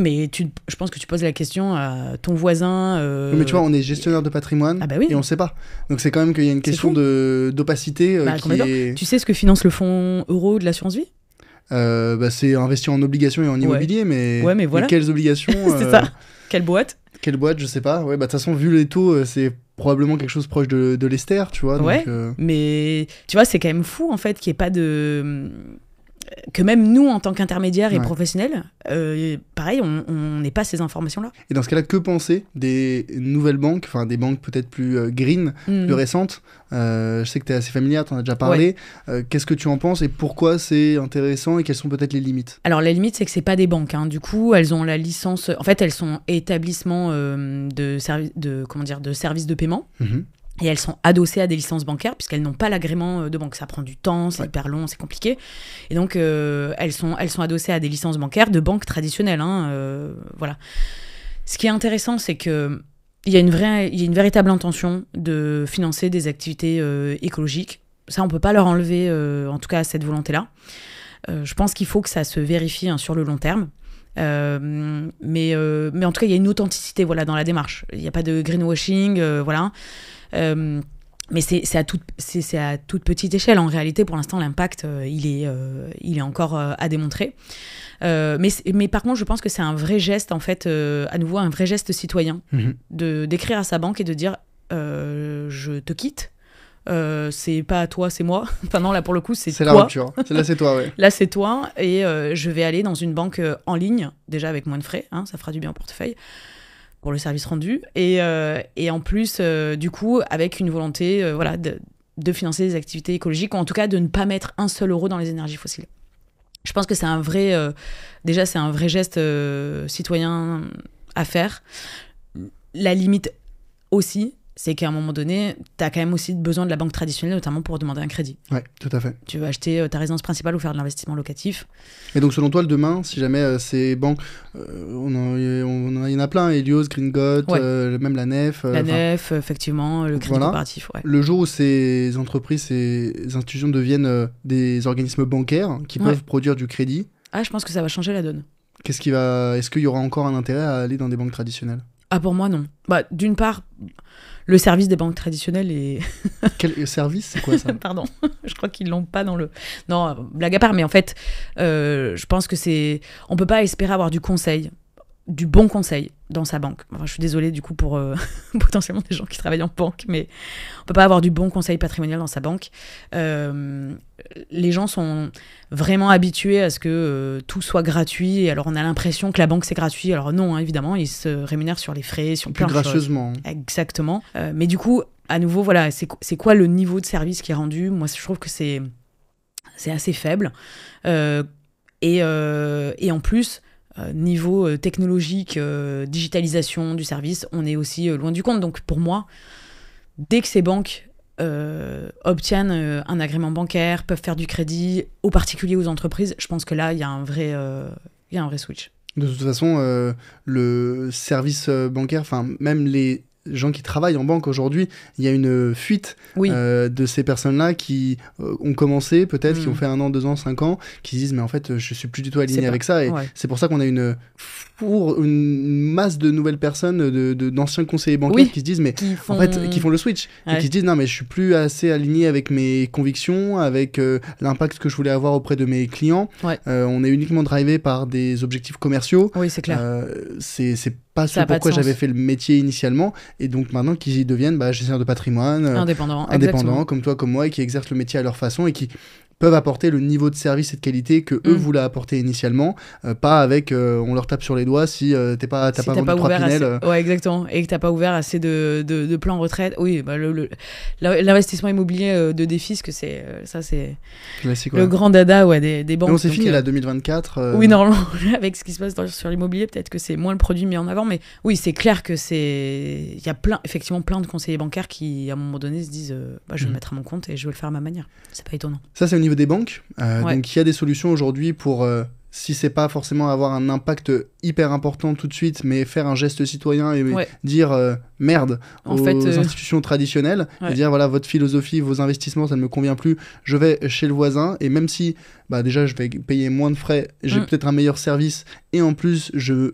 Speaker 1: Mais je pense que tu poses la question à ton voisin.
Speaker 2: Mais tu vois, on est gestionnaire de patrimoine et on ne sait pas. Donc c'est quand même qu'il y a une question d'opacité qui est...
Speaker 1: Tu sais ce que finance le fonds euro de l'assurance vie?
Speaker 2: C'est investi en obligations et en immobilier, mais
Speaker 1: voilà.
Speaker 2: Mais quelles obligations
Speaker 1: C'est ça. Quelle boîte?
Speaker 2: Quelle boîte, je sais pas. Ouais, de toute façon, vu les taux, c'est probablement quelque chose proche de l'Ester, tu vois.
Speaker 1: Ouais, donc, mais tu vois, c'est quand même fou, en fait, qu'il n'y ait pas de... que même nous, en tant qu'intermédiaires et professionnels, pareil, on n'ait pas ces informations-là.
Speaker 2: Et dans ce cas-là, que penser des nouvelles banques, enfin des banques peut-être plus green, plus récentes? Je sais que tu es assez familière, tu en as déjà parlé. Ouais. Qu'est-ce que tu en penses et pourquoi c'est intéressant et quelles sont peut-être les limites?
Speaker 1: Alors, les limites, c'est que c'est pas des banques. Du coup, elles ont la licence... En fait, elles sont établissements de services de paiement. Et elles sont adossées à des licences bancaires puisqu'elles n'ont pas l'agrément de banque. Ça prend du temps, c'est hyper long, c'est compliqué. Et donc, elles sont adossées à des licences bancaires de banques traditionnelles. Voilà. Ce qui est intéressant, c'est qu'il y a une véritable intention de financer des activités écologiques. Ça, on ne peut pas leur enlever, en tout cas, cette volonté-là. Je pense qu'il faut que ça se vérifie sur le long terme. Mais en tout cas, il y a une authenticité dans la démarche. Il n'y a pas de greenwashing, voilà. Mais c'est à toute petite échelle. En réalité, pour l'instant, l'impact, il est encore à démontrer. Mais par contre, je pense que c'est un vrai geste, en fait, à nouveau, un vrai geste citoyen, d'écrire à sa banque et de dire je te quitte. C'est pas toi, c'est moi. Enfin non, là pour le coup, c'est toi.
Speaker 2: C'est la rupture. Là, c'est toi, ouais.
Speaker 1: Là, c'est toi. Et je vais aller dans une banque en ligne, déjà avec moins de frais. Ça fera du bien au portefeuille pour le service rendu. Et en plus, du coup, avec une volonté de financer des activités écologiques, ou en tout cas de ne pas mettre un seul euro dans les énergies fossiles. Je pense que c'est un vrai geste citoyen à faire. La limite aussi, c'est qu'à un moment donné, tu as quand même aussi besoin de la banque traditionnelle, notamment pour demander un crédit.
Speaker 2: Ouais, tout à fait.
Speaker 1: Tu veux acheter ta résidence principale ou faire de l'investissement locatif.
Speaker 2: Et donc, selon toi, le demain, si jamais ces banques, il y en a plein, Helios, Greengot, même la Nef.
Speaker 1: La Nef, effectivement, le crédit coopératif. Ouais.
Speaker 2: Le jour où ces entreprises, ces institutions deviennent des organismes bancaires qui peuvent produire du crédit.
Speaker 1: Ah, je pense que ça va changer la donne.
Speaker 2: Est-ce qu'il y aura encore un intérêt à aller dans des banques traditionnelles ?
Speaker 1: Ah, pour moi, non. Bah, d'une part, le service des banques traditionnelles est...
Speaker 2: Quel service ? C'est quoi ça ?
Speaker 1: Pardon, je crois qu'ils l'ont pas dans le... Non, blague à part, mais en fait, je pense que c'est... On peut pas espérer avoir du conseil, du bon conseil dans sa banque. Enfin, je suis désolée du coup pour potentiellement des gens qui travaillent en banque, mais on peut pas avoir du bon conseil patrimonial dans sa banque. Les gens sont vraiment habitués à ce que tout soit gratuit, et alors on a l'impression que la banque c'est gratuit, alors non, hein, évidemment, ils se rémunèrent sur les frais, sur plein de choses. Plus
Speaker 2: gracieusement.
Speaker 1: Exactement. Mais du coup, à nouveau, voilà, c'est quoi le niveau de service qui est rendu ? Moi, je trouve que c'est assez faible. Et en plus... niveau technologique, digitalisation du service, on est aussi loin du compte. Donc pour moi, dès que ces banques obtiennent un agrément bancaire, peuvent faire du crédit aux particuliers, aux entreprises, je pense que là, il y a un vrai switch.
Speaker 2: De toute façon, le service bancaire, enfin même les gens qui travaillent en banque aujourd'hui, il y a une fuite de ces personnes-là qui ont commencé peut-être, qui ont fait 1 an, 2 ans, 5 ans, qui se disent mais en fait je suis plus du tout aligné avec ça, et c'est pour ça qu'on a une masse de nouvelles personnes, d'anciens conseillers bancaires qui se disent mais qui font le switch, et qui se disent non mais je suis plus assez aligné avec mes convictions, avec l'impact que je voulais avoir auprès de mes clients. On est uniquement drivé par des objectifs commerciaux.
Speaker 1: Oui, c'est clair.
Speaker 2: C'est pas ce pourquoi j'avais fait le métier initialement, et donc maintenant qu'ils deviennent gestionnaires de patrimoine, indépendants comme toi, comme moi, et qui exercent le métier à leur façon et qui peuvent apporter le niveau de service et de qualité que eux voulaient apporter initialement, pas avec on leur tape sur les doigts si t'as pas vendu 3 Pinel.
Speaker 1: Ouais, exactement, et que t'as pas ouvert assez de plans retraite. Oui, l'investissement immobilier de Défisque, c'est classique, le grand dada des banques.
Speaker 2: Non, c'est fini là, 2024.
Speaker 1: Oui, normalement, avec ce qui se passe sur l'immobilier, peut-être que c'est moins le produit mis en avant, mais oui, c'est clair que il y a effectivement plein de conseillers bancaires qui, à un moment donné, se disent je vais me mettre à mon compte et je vais le faire à ma manière. C'est pas étonnant.
Speaker 2: Ça, c'est au niveau des banques. Donc, il y a des solutions aujourd'hui pour, si c'est pas forcément avoir un impact hyper important tout de suite, mais faire un geste citoyen et dire merde aux institutions traditionnelles, et dire voilà, votre philosophie, vos investissements, ça ne me convient plus, je vais chez le voisin, et même si déjà je vais payer moins de frais, j'ai peut-être un meilleur service, et en plus je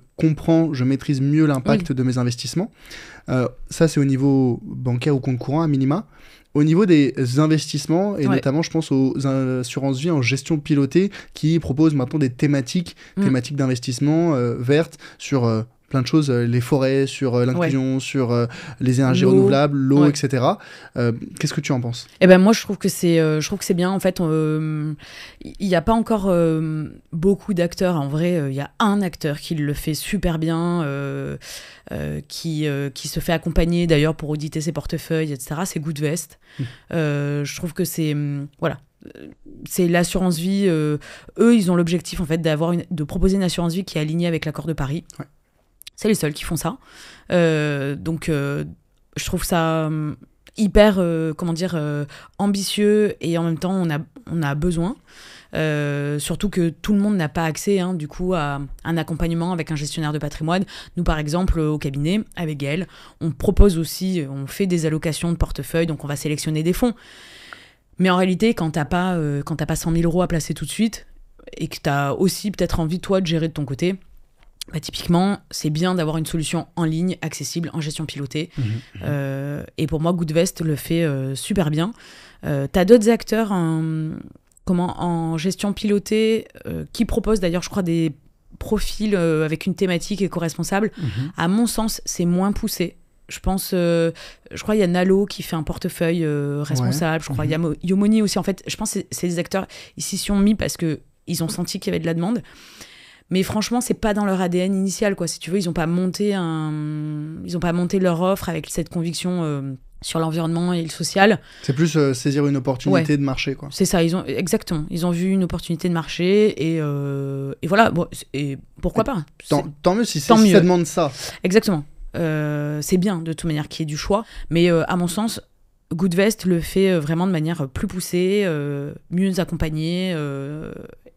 Speaker 2: maîtrise mieux l'impact de mes investissements. Ça, c'est au niveau bancaire ou compte courant à minima. Au niveau des investissements, et notamment je pense aux assurances vie en gestion pilotée qui proposent maintenant des thématiques d'investissement vertes sur plein de choses, les forêts, sur l'inclusion, sur les énergies renouvelables, l'eau, etc. Qu'est-ce que tu en penses ?
Speaker 1: Moi, je trouve que c'est bien. En fait, il n'y a pas encore beaucoup d'acteurs. En vrai, il y a un acteur qui le fait super bien, qui se fait accompagner d'ailleurs pour auditer ses portefeuilles, etc. C'est Goodvest. Je trouve que c'est... c'est l'assurance vie. Eux, ils ont l'objectif en fait de proposer une assurance vie qui est alignée avec l'accord de Paris. C'est les seuls qui font ça. Donc, je trouve ça hyper, ambitieux, et en même temps, on a besoin. Surtout que tout le monde n'a pas accès, du coup, à un accompagnement avec un gestionnaire de patrimoine. Nous, par exemple, au cabinet, avec Gaëlle, on propose aussi, on fait des allocations de portefeuille, donc on va sélectionner des fonds. Mais en réalité, quand t'as pas 100 000 € à placer tout de suite, et que t'as aussi peut-être envie, toi, de gérer de ton côté, typiquement, c'est bien d'avoir une solution en ligne, accessible, en gestion pilotée. Et pour moi, Goodvest le fait super bien. T'as d'autres acteurs en gestion pilotée qui proposent d'ailleurs, je crois, des profils avec une thématique éco-responsable. À mon sens, c'est moins poussé. Je pense, je crois, il y a Nalo qui fait un portefeuille responsable. Je crois, il y a Yomoni aussi. En fait, je pense que c'est des acteurs, ils s'y sont mis parce qu'ils ont senti qu'il y avait de la demande. Mais franchement, c'est pas dans leur ADN initial, quoi. Si tu veux, ils ont pas monté leur offre avec cette conviction sur l'environnement et le social. C'est plus
Speaker 2: saisir une opportunité de marché, quoi.
Speaker 1: C'est ça, exactement. Ils ont vu une opportunité de marché, et voilà. Bon, et pourquoi pas.
Speaker 2: Tant mieux si ça demande ça.
Speaker 1: Exactement. c'est bien de toute manière qu'il y ait du choix, mais à mon sens, Goodvest le fait vraiment de manière plus poussée, mieux accompagnée,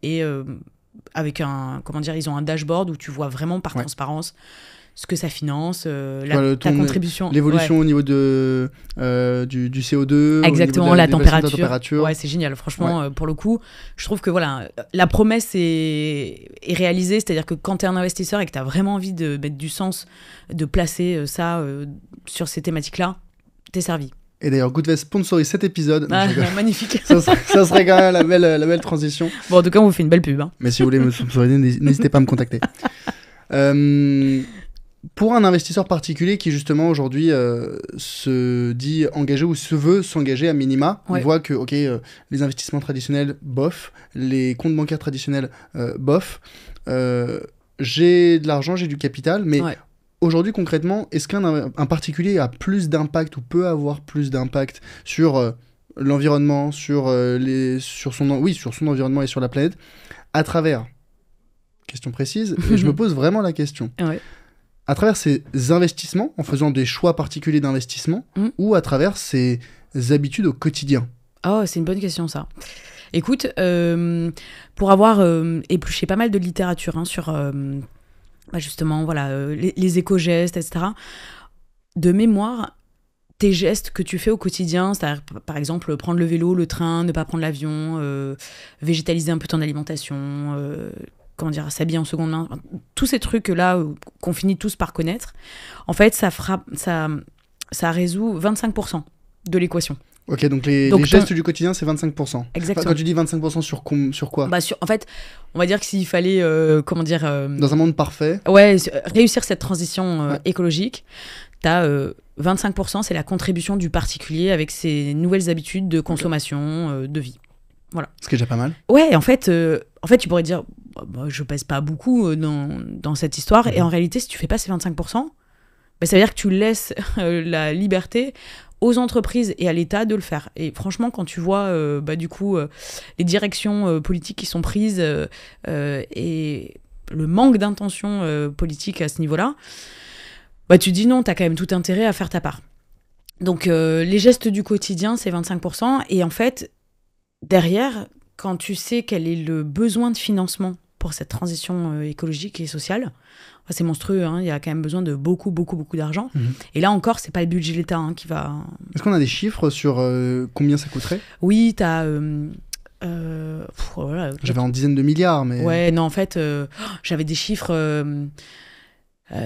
Speaker 1: et avec ils ont un dashboard où tu vois vraiment par transparence ce que ça finance, la contribution.
Speaker 2: L'évolution au niveau du CO2.
Speaker 1: Exactement, la température. Ouais, c'est génial. Franchement, pour le coup, je trouve que la promesse est réalisée. C'est-à-dire que quand tu es un investisseur et que tu as vraiment envie de mettre du sens, de placer ça sur ces thématiques-là, t'es servi.
Speaker 2: Et d'ailleurs, Goodvest sponsorise cet épisode.
Speaker 1: Magnifique.
Speaker 2: ça serait quand même la belle transition.
Speaker 1: Bon, en tout cas, on vous fait une belle pub. Hein.
Speaker 2: Mais si vous voulez me sponsoriser, n'hésitez pas à me contacter. Pour un investisseur particulier qui justement aujourd'hui se dit engagé ou se veut s'engager à minima, il voit que les investissements traditionnels, bof, les comptes bancaires traditionnels, bof, j'ai de l'argent, j'ai du capital, mais aujourd'hui concrètement, est-ce qu'un particulier a plus d'impact ou peut avoir plus d'impact sur l'environnement, sur son environnement et sur la planète à travers, question précise, et je me pose vraiment la question. À travers ces investissements, en faisant des choix particuliers d'investissement, ou à travers ses habitudes au quotidien?
Speaker 1: Oh, c'est une bonne question, ça. Écoute, pour avoir épluché pas mal de littérature sur justement les éco-gestes, etc., de mémoire, tes gestes que tu fais au quotidien, c'est-à-dire par exemple prendre le vélo, le train, ne pas prendre l'avion, végétaliser un peu ton alimentation, s'habiller en seconde main, tous ces trucs-là qu'on finit tous par connaître, en fait, ça résout 25% de l'équation.
Speaker 2: Ok, donc les gestes du quotidien, c'est 25%.
Speaker 1: Exactement.
Speaker 2: Quand tu dis 25%, sur quoi?
Speaker 1: En fait, on va dire que s'il fallait,
Speaker 2: dans un monde parfait.
Speaker 1: Réussir cette transition écologique, t'as 25%, c'est la contribution du particulier avec ses nouvelles habitudes de consommation, de vie. Voilà.
Speaker 2: Ce qui est déjà pas mal.
Speaker 1: Ouais, en fait, tu pourrais dire, je pèse pas beaucoup dans cette histoire, et en réalité, si tu fais pas ces 25%, ça veut dire que tu laisses la liberté aux entreprises et à l'État de le faire. Et franchement, quand tu vois les directions politiques qui sont prises et le manque d'intention politique à ce niveau-là, tu dis non, t'as quand même tout intérêt à faire ta part. Donc les gestes du quotidien, c'est 25%, et en fait, derrière, quand tu sais quel est le besoin de financement pour cette transition écologique et sociale, c'est monstrueux, il y a quand même besoin de beaucoup d'argent. Et là encore, c'est pas le budget de l'État qui va...
Speaker 2: Est-ce qu'on a des chiffres sur combien ça coûterait?
Speaker 1: Oui, t'as...
Speaker 2: J'avais en dizaines de milliards, mais...
Speaker 1: Ouais, non, en fait, j'avais des chiffres...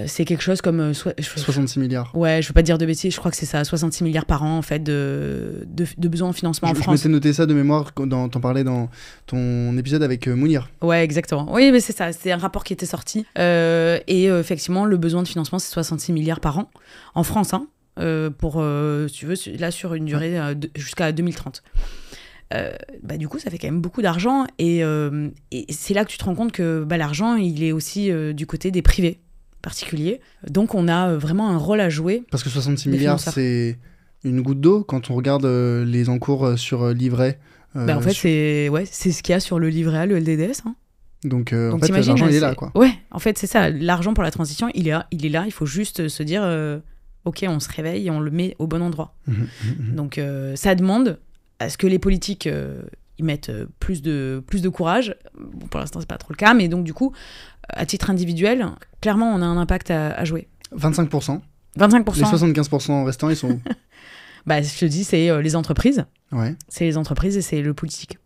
Speaker 1: c'est quelque chose comme...
Speaker 2: 66 milliards.
Speaker 1: Ouais, je veux pas dire de bêtises, je crois que c'est ça, 66 milliards par an, en fait, de besoins en financement en France.
Speaker 2: Je m'étais noté ça de mémoire, t'en parlais dans ton épisode avec Mounir.
Speaker 1: Ouais, exactement. Oui, mais c'est ça, c'est un rapport qui était sorti. Et effectivement, le besoin de financement, c'est 66 milliards par an, en France, pour, si tu veux, là, sur une durée jusqu'à 2030. Du coup, ça fait quand même beaucoup d'argent, et c'est là que tu te rends compte que l'argent, il est aussi du côté des privés particulier. Donc on a vraiment un rôle à jouer.
Speaker 2: Parce que 66 milliards, c'est une goutte d'eau quand on regarde les encours sur livret.
Speaker 1: En fait, c'est ce qu'il y a sur le livret A, le LDDS.
Speaker 2: Donc en fait, l'argent, il est là, quoi.
Speaker 1: Ouais, en fait, c'est ça. L'argent pour la transition, il est là. Il faut juste se dire, OK, on se réveille et on le met au bon endroit. Donc ça demande à ce que les politiques... ils mettent plus de courage. Bon, pour l'instant, c'est pas trop le cas, mais donc du coup, à titre individuel, clairement, on a un impact à jouer.
Speaker 2: 25%.
Speaker 1: 25%. Les
Speaker 2: 75% restants, ils sont où?
Speaker 1: Je te dis, c'est les entreprises.
Speaker 2: Ouais.
Speaker 1: C'est les entreprises et c'est le politique.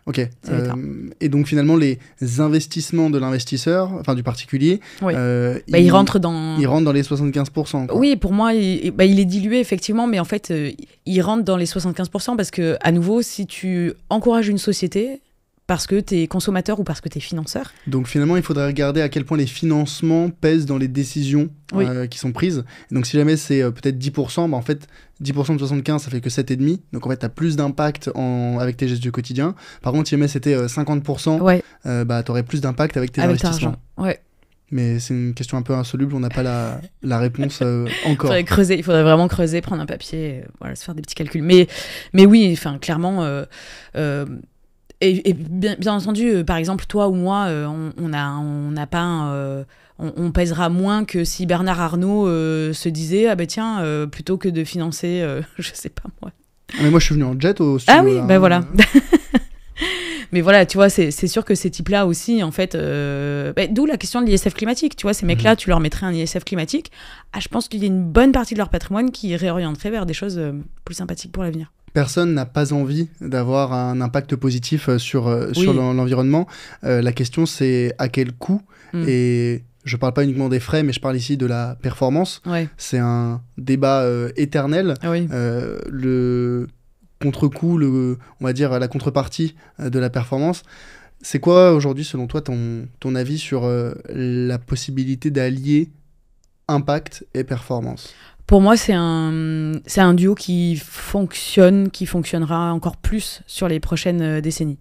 Speaker 2: Ok. Et donc finalement, les investissements de l'investisseur, enfin du particulier,
Speaker 1: ils rentrent dans
Speaker 2: les 75%. Quoi.
Speaker 1: Oui, pour moi, il est dilué effectivement, mais en fait, il rentre dans les 75% parce que, à nouveau, si tu encourages une société parce que tu es consommateur ou parce que tu es financeur.
Speaker 2: Donc finalement, il faudrait regarder à quel point les financements pèsent dans les décisions qui sont prises. Et donc si jamais c'est peut-être 10%, en fait, 10% de 75, ça fait que 7,5. Donc en fait, tu as plus d'impact avec tes gestes du quotidien. Par contre, si jamais c'était 50%, tu aurais plus d'impact avec tes investissements.
Speaker 1: Ouais.
Speaker 2: Mais c'est une question un peu insoluble, on n'a pas la réponse encore.
Speaker 1: Il faudrait vraiment creuser, prendre un papier, se faire des petits calculs. Mais oui, clairement... Et bien entendu, par exemple, toi ou moi, on n'a pas on pèsera moins que si Bernard Arnault se disait, ah ben tiens, plutôt que de financer, je sais pas moi.
Speaker 2: Mais moi, je suis venu en jet au studio.
Speaker 1: Ah oui, ben voilà. Mais voilà, tu vois, c'est sûr que ces types-là aussi, en fait, d'où la question de l'ISF climatique. Tu vois, ces mecs-là, tu leur mettrais un ISF climatique. Ah, je pense qu'il y a une bonne partie de leur patrimoine qui réorienterait vers des choses plus sympathiques pour l'avenir.
Speaker 2: Personne n'a pas envie d'avoir un impact positif sur l'environnement. La question, c'est à quel coût. Et je parle pas uniquement des frais, mais je parle ici de la performance.
Speaker 1: Ouais.
Speaker 2: C'est un débat éternel.
Speaker 1: Oui.
Speaker 2: Le contre-coup, on va dire la contrepartie de la performance. C'est quoi aujourd'hui, selon toi, ton avis sur la possibilité d'allier impact et performance ?
Speaker 1: Pour moi, c'est un duo qui fonctionnera encore plus sur les prochaines décennies.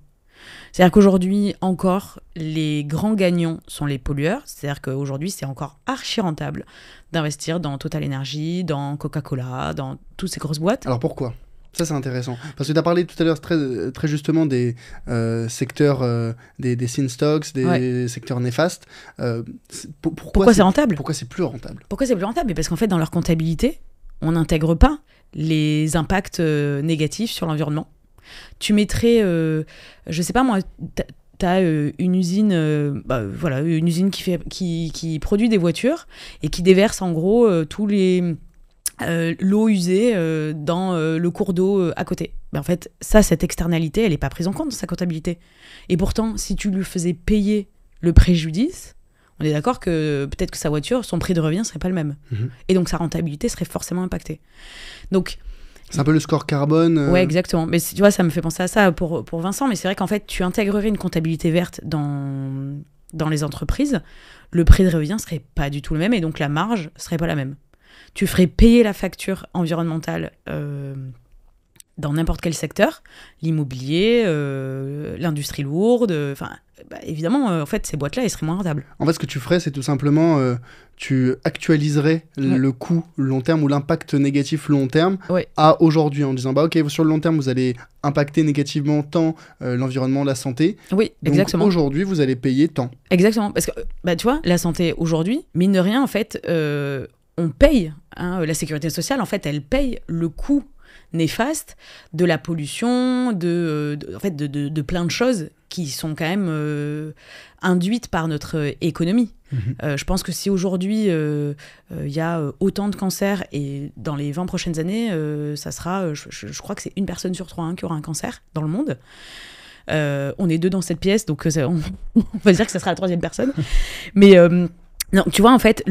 Speaker 1: C'est-à-dire qu'aujourd'hui, encore, les grands gagnants sont les pollueurs. C'est-à-dire qu'aujourd'hui, c'est encore archi rentable d'investir dans Total Energy, dans Coca-Cola, dans toutes ces grosses boîtes.
Speaker 2: Alors pourquoi ? Ça, c'est intéressant. Parce que tu as parlé tout à l'heure très, très justement des secteurs, des sin stocks, des secteurs néfastes.
Speaker 1: Pourquoi c'est rentable ?
Speaker 2: Pourquoi c'est plus rentable ?
Speaker 1: Pourquoi c'est plus rentable ? Parce qu'en fait, dans leur comptabilité, on n'intègre pas les impacts négatifs sur l'environnement. Tu mettrais, je sais pas moi, t'as une usine, une usine qui produit des voitures et qui déverse en gros tous les... l'eau usée dans le cours d'eau à côté. Mais en fait, cette externalité, elle n'est pas prise en compte dans sa comptabilité. Et pourtant, si tu lui faisais payer le préjudice, on est d'accord que peut-être que sa voiture, son prix de revient ne serait pas le même. Et donc, sa rentabilité serait forcément impactée. Donc,
Speaker 2: c'est un peu le score carbone.
Speaker 1: Ouais, exactement. Mais tu vois, ça me fait penser à ça pour Vincent. Mais c'est vrai qu'en fait, tu intégrerais une comptabilité verte dans les entreprises. Le prix de revient ne serait pas du tout le même et donc la marge ne serait pas la même. Tu ferais payer la facture environnementale dans n'importe quel secteur, l'immobilier, l'industrie lourde, évidemment, en fait, ces boîtes-là, elles seraient moins rentables.
Speaker 2: En fait, ce que tu ferais, c'est tout simplement, tu actualiserais le coût long terme ou l'impact négatif long terme à aujourd'hui, en disant, ok, sur le long terme, vous allez impacter négativement tant l'environnement, la santé.
Speaker 1: Oui, exactement.
Speaker 2: Donc aujourd'hui, vous allez payer tant.
Speaker 1: Exactement, parce que, tu vois, la santé aujourd'hui, mine de rien, en fait, on paye, la sécurité sociale, en fait, elle paye le coût néfaste de la pollution, de plein de choses qui sont quand même induites par notre économie. Je pense que si aujourd'hui il y a autant de cancers et dans les 20 prochaines années, ça sera, je crois que c'est 1 personne sur 3 qui aura un cancer dans le monde. On est 2 dans cette pièce, donc on va dire que ça sera la 3e personne. Mais non, tu vois, en fait,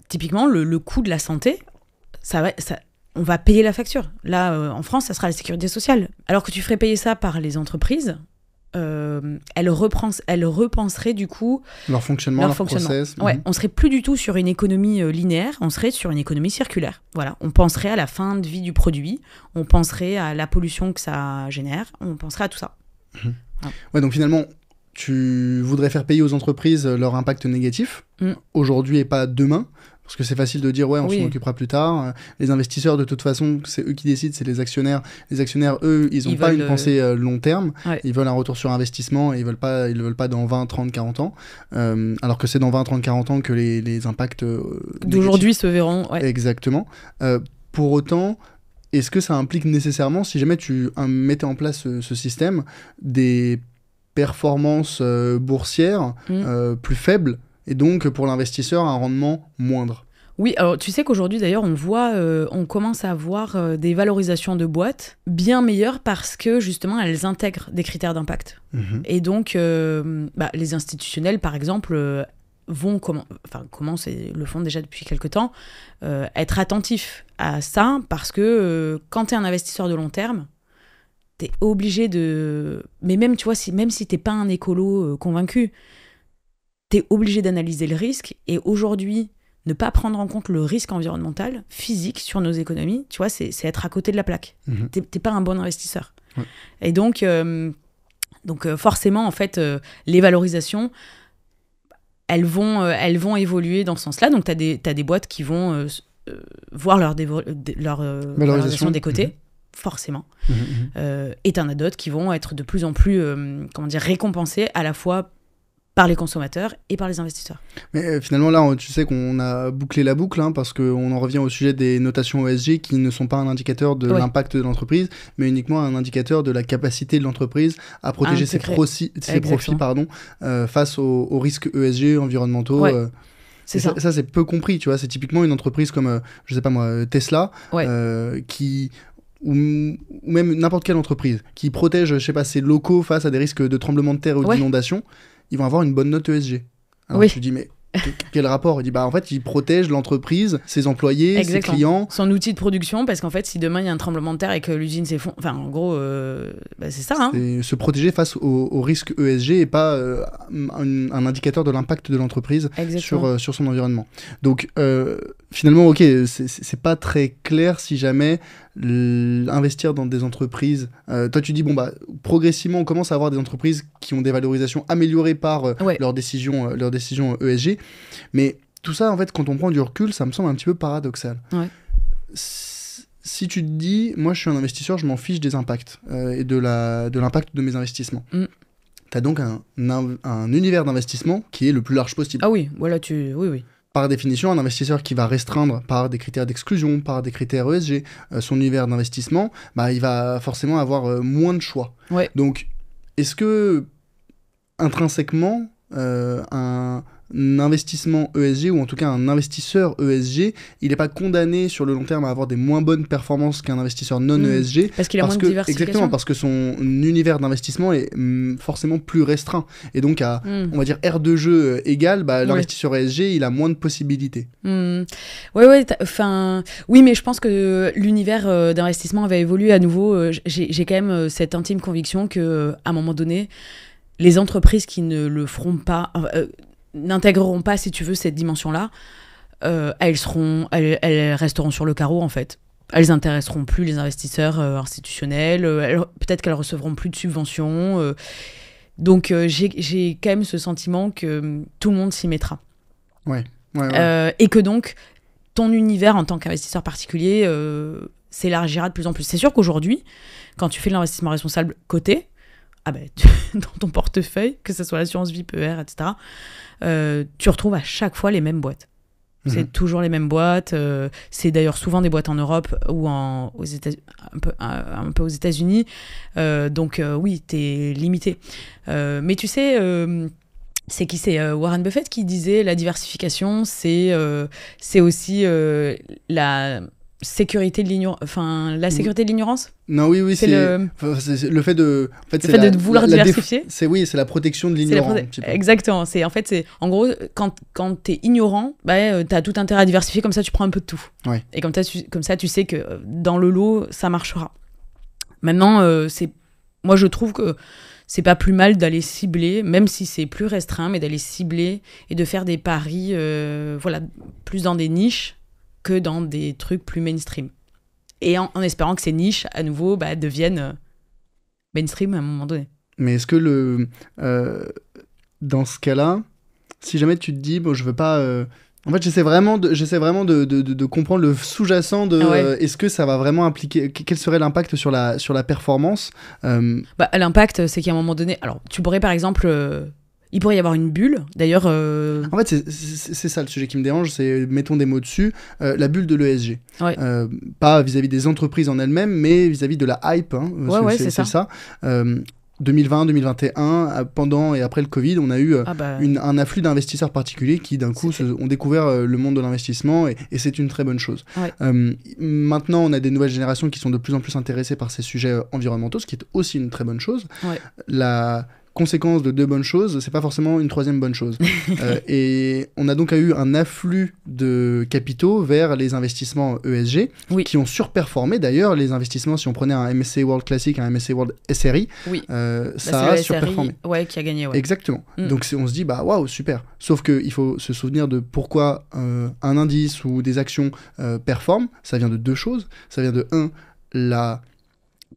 Speaker 1: typiquement, le coût de la santé, on va payer la facture. Là, en France, ça sera la sécurité sociale. Alors que tu ferais payer ça par les entreprises, elles repenseraient du coup
Speaker 2: leur fonctionnement, leur process.
Speaker 1: Ouais, on serait plus du tout sur une économie linéaire, on serait sur une économie circulaire. Voilà, on penserait à la fin de vie du produit, on penserait à la pollution que ça génère, on penserait à tout ça. Voilà.
Speaker 2: Ouais, donc finalement, tu voudrais faire payer aux entreprises leur impact négatif, aujourd'hui et pas demain. Parce que c'est facile de dire, on s'en occupera plus tard. Les investisseurs, de toute façon, c'est eux qui décident, c'est les actionnaires. Les actionnaires, eux, ils n'ont pas une pensée long terme. Ouais. Ils veulent un retour sur investissement et ils ne veulent pas dans 20, 30, 40 ans. Alors que c'est dans 20, 30, 40 ans que les impacts
Speaker 1: d'aujourd'hui se verront. Ouais.
Speaker 2: Exactement. Pour autant, est-ce que ça implique nécessairement, si jamais tu mettais en place ce système, des performances boursières plus faibles et donc pour l'investisseur un rendement moindre?
Speaker 1: Oui, alors tu sais qu'aujourd'hui d'ailleurs on commence à voir des valorisations de boîtes bien meilleures parce que justement elles intègrent des critères d'impact. Et donc les institutionnels par exemple commencent et le font déjà depuis quelque temps, être attentifs à ça parce que quand tu es un investisseur de long terme, t'es obligé de... Mais même, tu vois, même si t'es pas un écolo convaincu, t'es obligé d'analyser le risque. Et aujourd'hui, ne pas prendre en compte le risque environnemental, physique, sur nos économies, tu vois, c'est être à côté de la plaque. T'es pas un bon investisseur. Ouais. Et donc forcément, en fait, les valorisations, elles vont évoluer dans ce sens-là. Donc, t'as des boîtes qui vont voir leur valorisation des côtés. forcément. Et t'en as d'autres qui vont être de plus en plus récompensés à la fois par les consommateurs et par les investisseurs.
Speaker 2: Mais finalement, là, tu sais qu'on a bouclé la boucle, parce qu'on en revient au sujet des notations ESG qui ne sont pas un indicateur de l'impact de l'entreprise, mais uniquement un indicateur de la capacité de l'entreprise à protéger ses profits face aux risques ESG environnementaux. Ça, c'est peu compris, tu vois. C'est typiquement une entreprise comme, je sais pas moi, Tesla, ou même n'importe quelle entreprise qui protège, je sais pas, ses locaux face à des risques de tremblement de terre ou d'inondation. Ils vont avoir une bonne note ESG. Alors je me dis, mais quel rapport ? Il dit, en fait, il protège l'entreprise, ses employés, ses clients.
Speaker 1: Son outil de production, parce qu'en fait, si demain il y a un tremblement de terre et que l'usine s'effondre, enfin, en gros, c'est ça.
Speaker 2: C'est se protéger face aux risques ESG et pas un indicateur de l'impact de l'entreprise sur son environnement. Donc, finalement, ok, c'est pas très clair si jamais investir dans des entreprises. Toi, tu dis, progressivement, on commence à avoir des entreprises qui ont des valorisations améliorées par leurs décisions ESG. Mais tout ça, en fait, quand on prend du recul, ça me semble un petit peu paradoxal. Si tu te dis, moi, je suis un investisseur, je m'en fiche des impacts et de l'impact de mes investissements. Tu as donc un univers d'investissement qui est le plus large possible.
Speaker 1: Ah oui, voilà, oui.
Speaker 2: Par définition, un investisseur qui va restreindre par des critères d'exclusion, par des critères ESG, son univers d'investissement, il va forcément avoir moins de choix. Donc, est-ce que, intrinsèquement, un investissement ESG, ou en tout cas un investisseur ESG, il n'est pas condamné sur le long terme à avoir des moins bonnes performances qu'un investisseur non ESG.
Speaker 1: Parce qu'il a moins de diversification.
Speaker 2: Exactement, parce que son univers d'investissement est forcément plus restreint. Et donc, à, on va dire, aire de jeu égale, l'investisseur ESG, il a moins de possibilités.
Speaker 1: Oui, mais je pense que l'univers d'investissement va évoluer à nouveau. J'ai quand même cette intime conviction qu'à un moment donné, les entreprises qui ne le feront pas... n'intégreront pas, si tu veux, cette dimension-là, elles resteront sur le carreau, en fait. Elles intéresseront plus les investisseurs institutionnels, peut-être qu'elles recevront plus de subventions. Donc, j'ai quand même ce sentiment que tout le monde s'y mettra. Et que donc, ton univers en tant qu'investisseur particulier s'élargira de plus en plus. C'est sûr qu'aujourd'hui, quand tu fais de l'investissement responsable coté, dans ton portefeuille, que ce soit l'assurance vie, PER, etc., tu retrouves à chaque fois les mêmes boîtes. C'est toujours les mêmes boîtes. C'est d'ailleurs souvent des boîtes en Europe ou un peu aux États-Unis. Donc oui, t'es limité. Mais tu sais... c'est Warren Buffett qui disait la diversification, c'est aussi la sécurité de l'ignorance. Enfin, la sécurité de l'ignorance.
Speaker 2: Non, oui, c'est le fait de... En fait,
Speaker 1: le fait de vouloir diversifier.
Speaker 2: C'est la protection de l'ignorant.
Speaker 1: Exactement. En gros, quand t'es ignorant, t'as tout intérêt à diversifier, comme ça tu prends un peu de tout. Et comme ça, tu sais que dans le lot, ça marchera. Maintenant, moi je trouve que c'est pas plus mal d'aller cibler, même si c'est plus restreint, mais d'aller cibler et de faire des paris plus dans des niches que dans des trucs plus mainstream. Et en espérant que ces niches, à nouveau, deviennent mainstream à un moment donné.
Speaker 2: Mais est-ce que dans ce cas-là, si jamais tu te dis, je veux pas... En fait, j'essaie vraiment de comprendre le sous-jacent de est-ce que ça va vraiment impliquer... Quel serait l'impact sur la performance
Speaker 1: L'impact, c'est qu'à un moment donné... Alors, tu pourrais, par exemple... il pourrait y avoir une bulle, d'ailleurs...
Speaker 2: En fait, c'est ça le sujet qui me dérange, c'est, mettons des mots dessus, la bulle de l'ESG. Pas vis-à-vis des entreprises en elles-mêmes, mais vis-à-vis de la hype. C'est ça. 2020, 2021, pendant et après le Covid, on a eu un afflux d'investisseurs particuliers qui, d'un coup, ont découvert le monde de l'investissement et c'est une très bonne chose. Maintenant, on a des nouvelles générations qui sont de plus en plus intéressées par ces sujets environnementaux, ce qui est aussi une très bonne chose. La conséquence de deux bonnes choses, c'est pas forcément une troisième bonne chose. Et on a donc eu un afflux de capitaux vers les investissements ESG qui ont surperformé. D'ailleurs, les investissements, si on prenait un MSCI World Classic, un MSCI World SRI, ça a surperformé.
Speaker 1: Qui a gagné.
Speaker 2: Exactement. Donc on se dit, waouh, super. Sauf qu'il faut se souvenir de pourquoi un indice ou des actions performent. Ça vient de deux choses. Ça vient de, la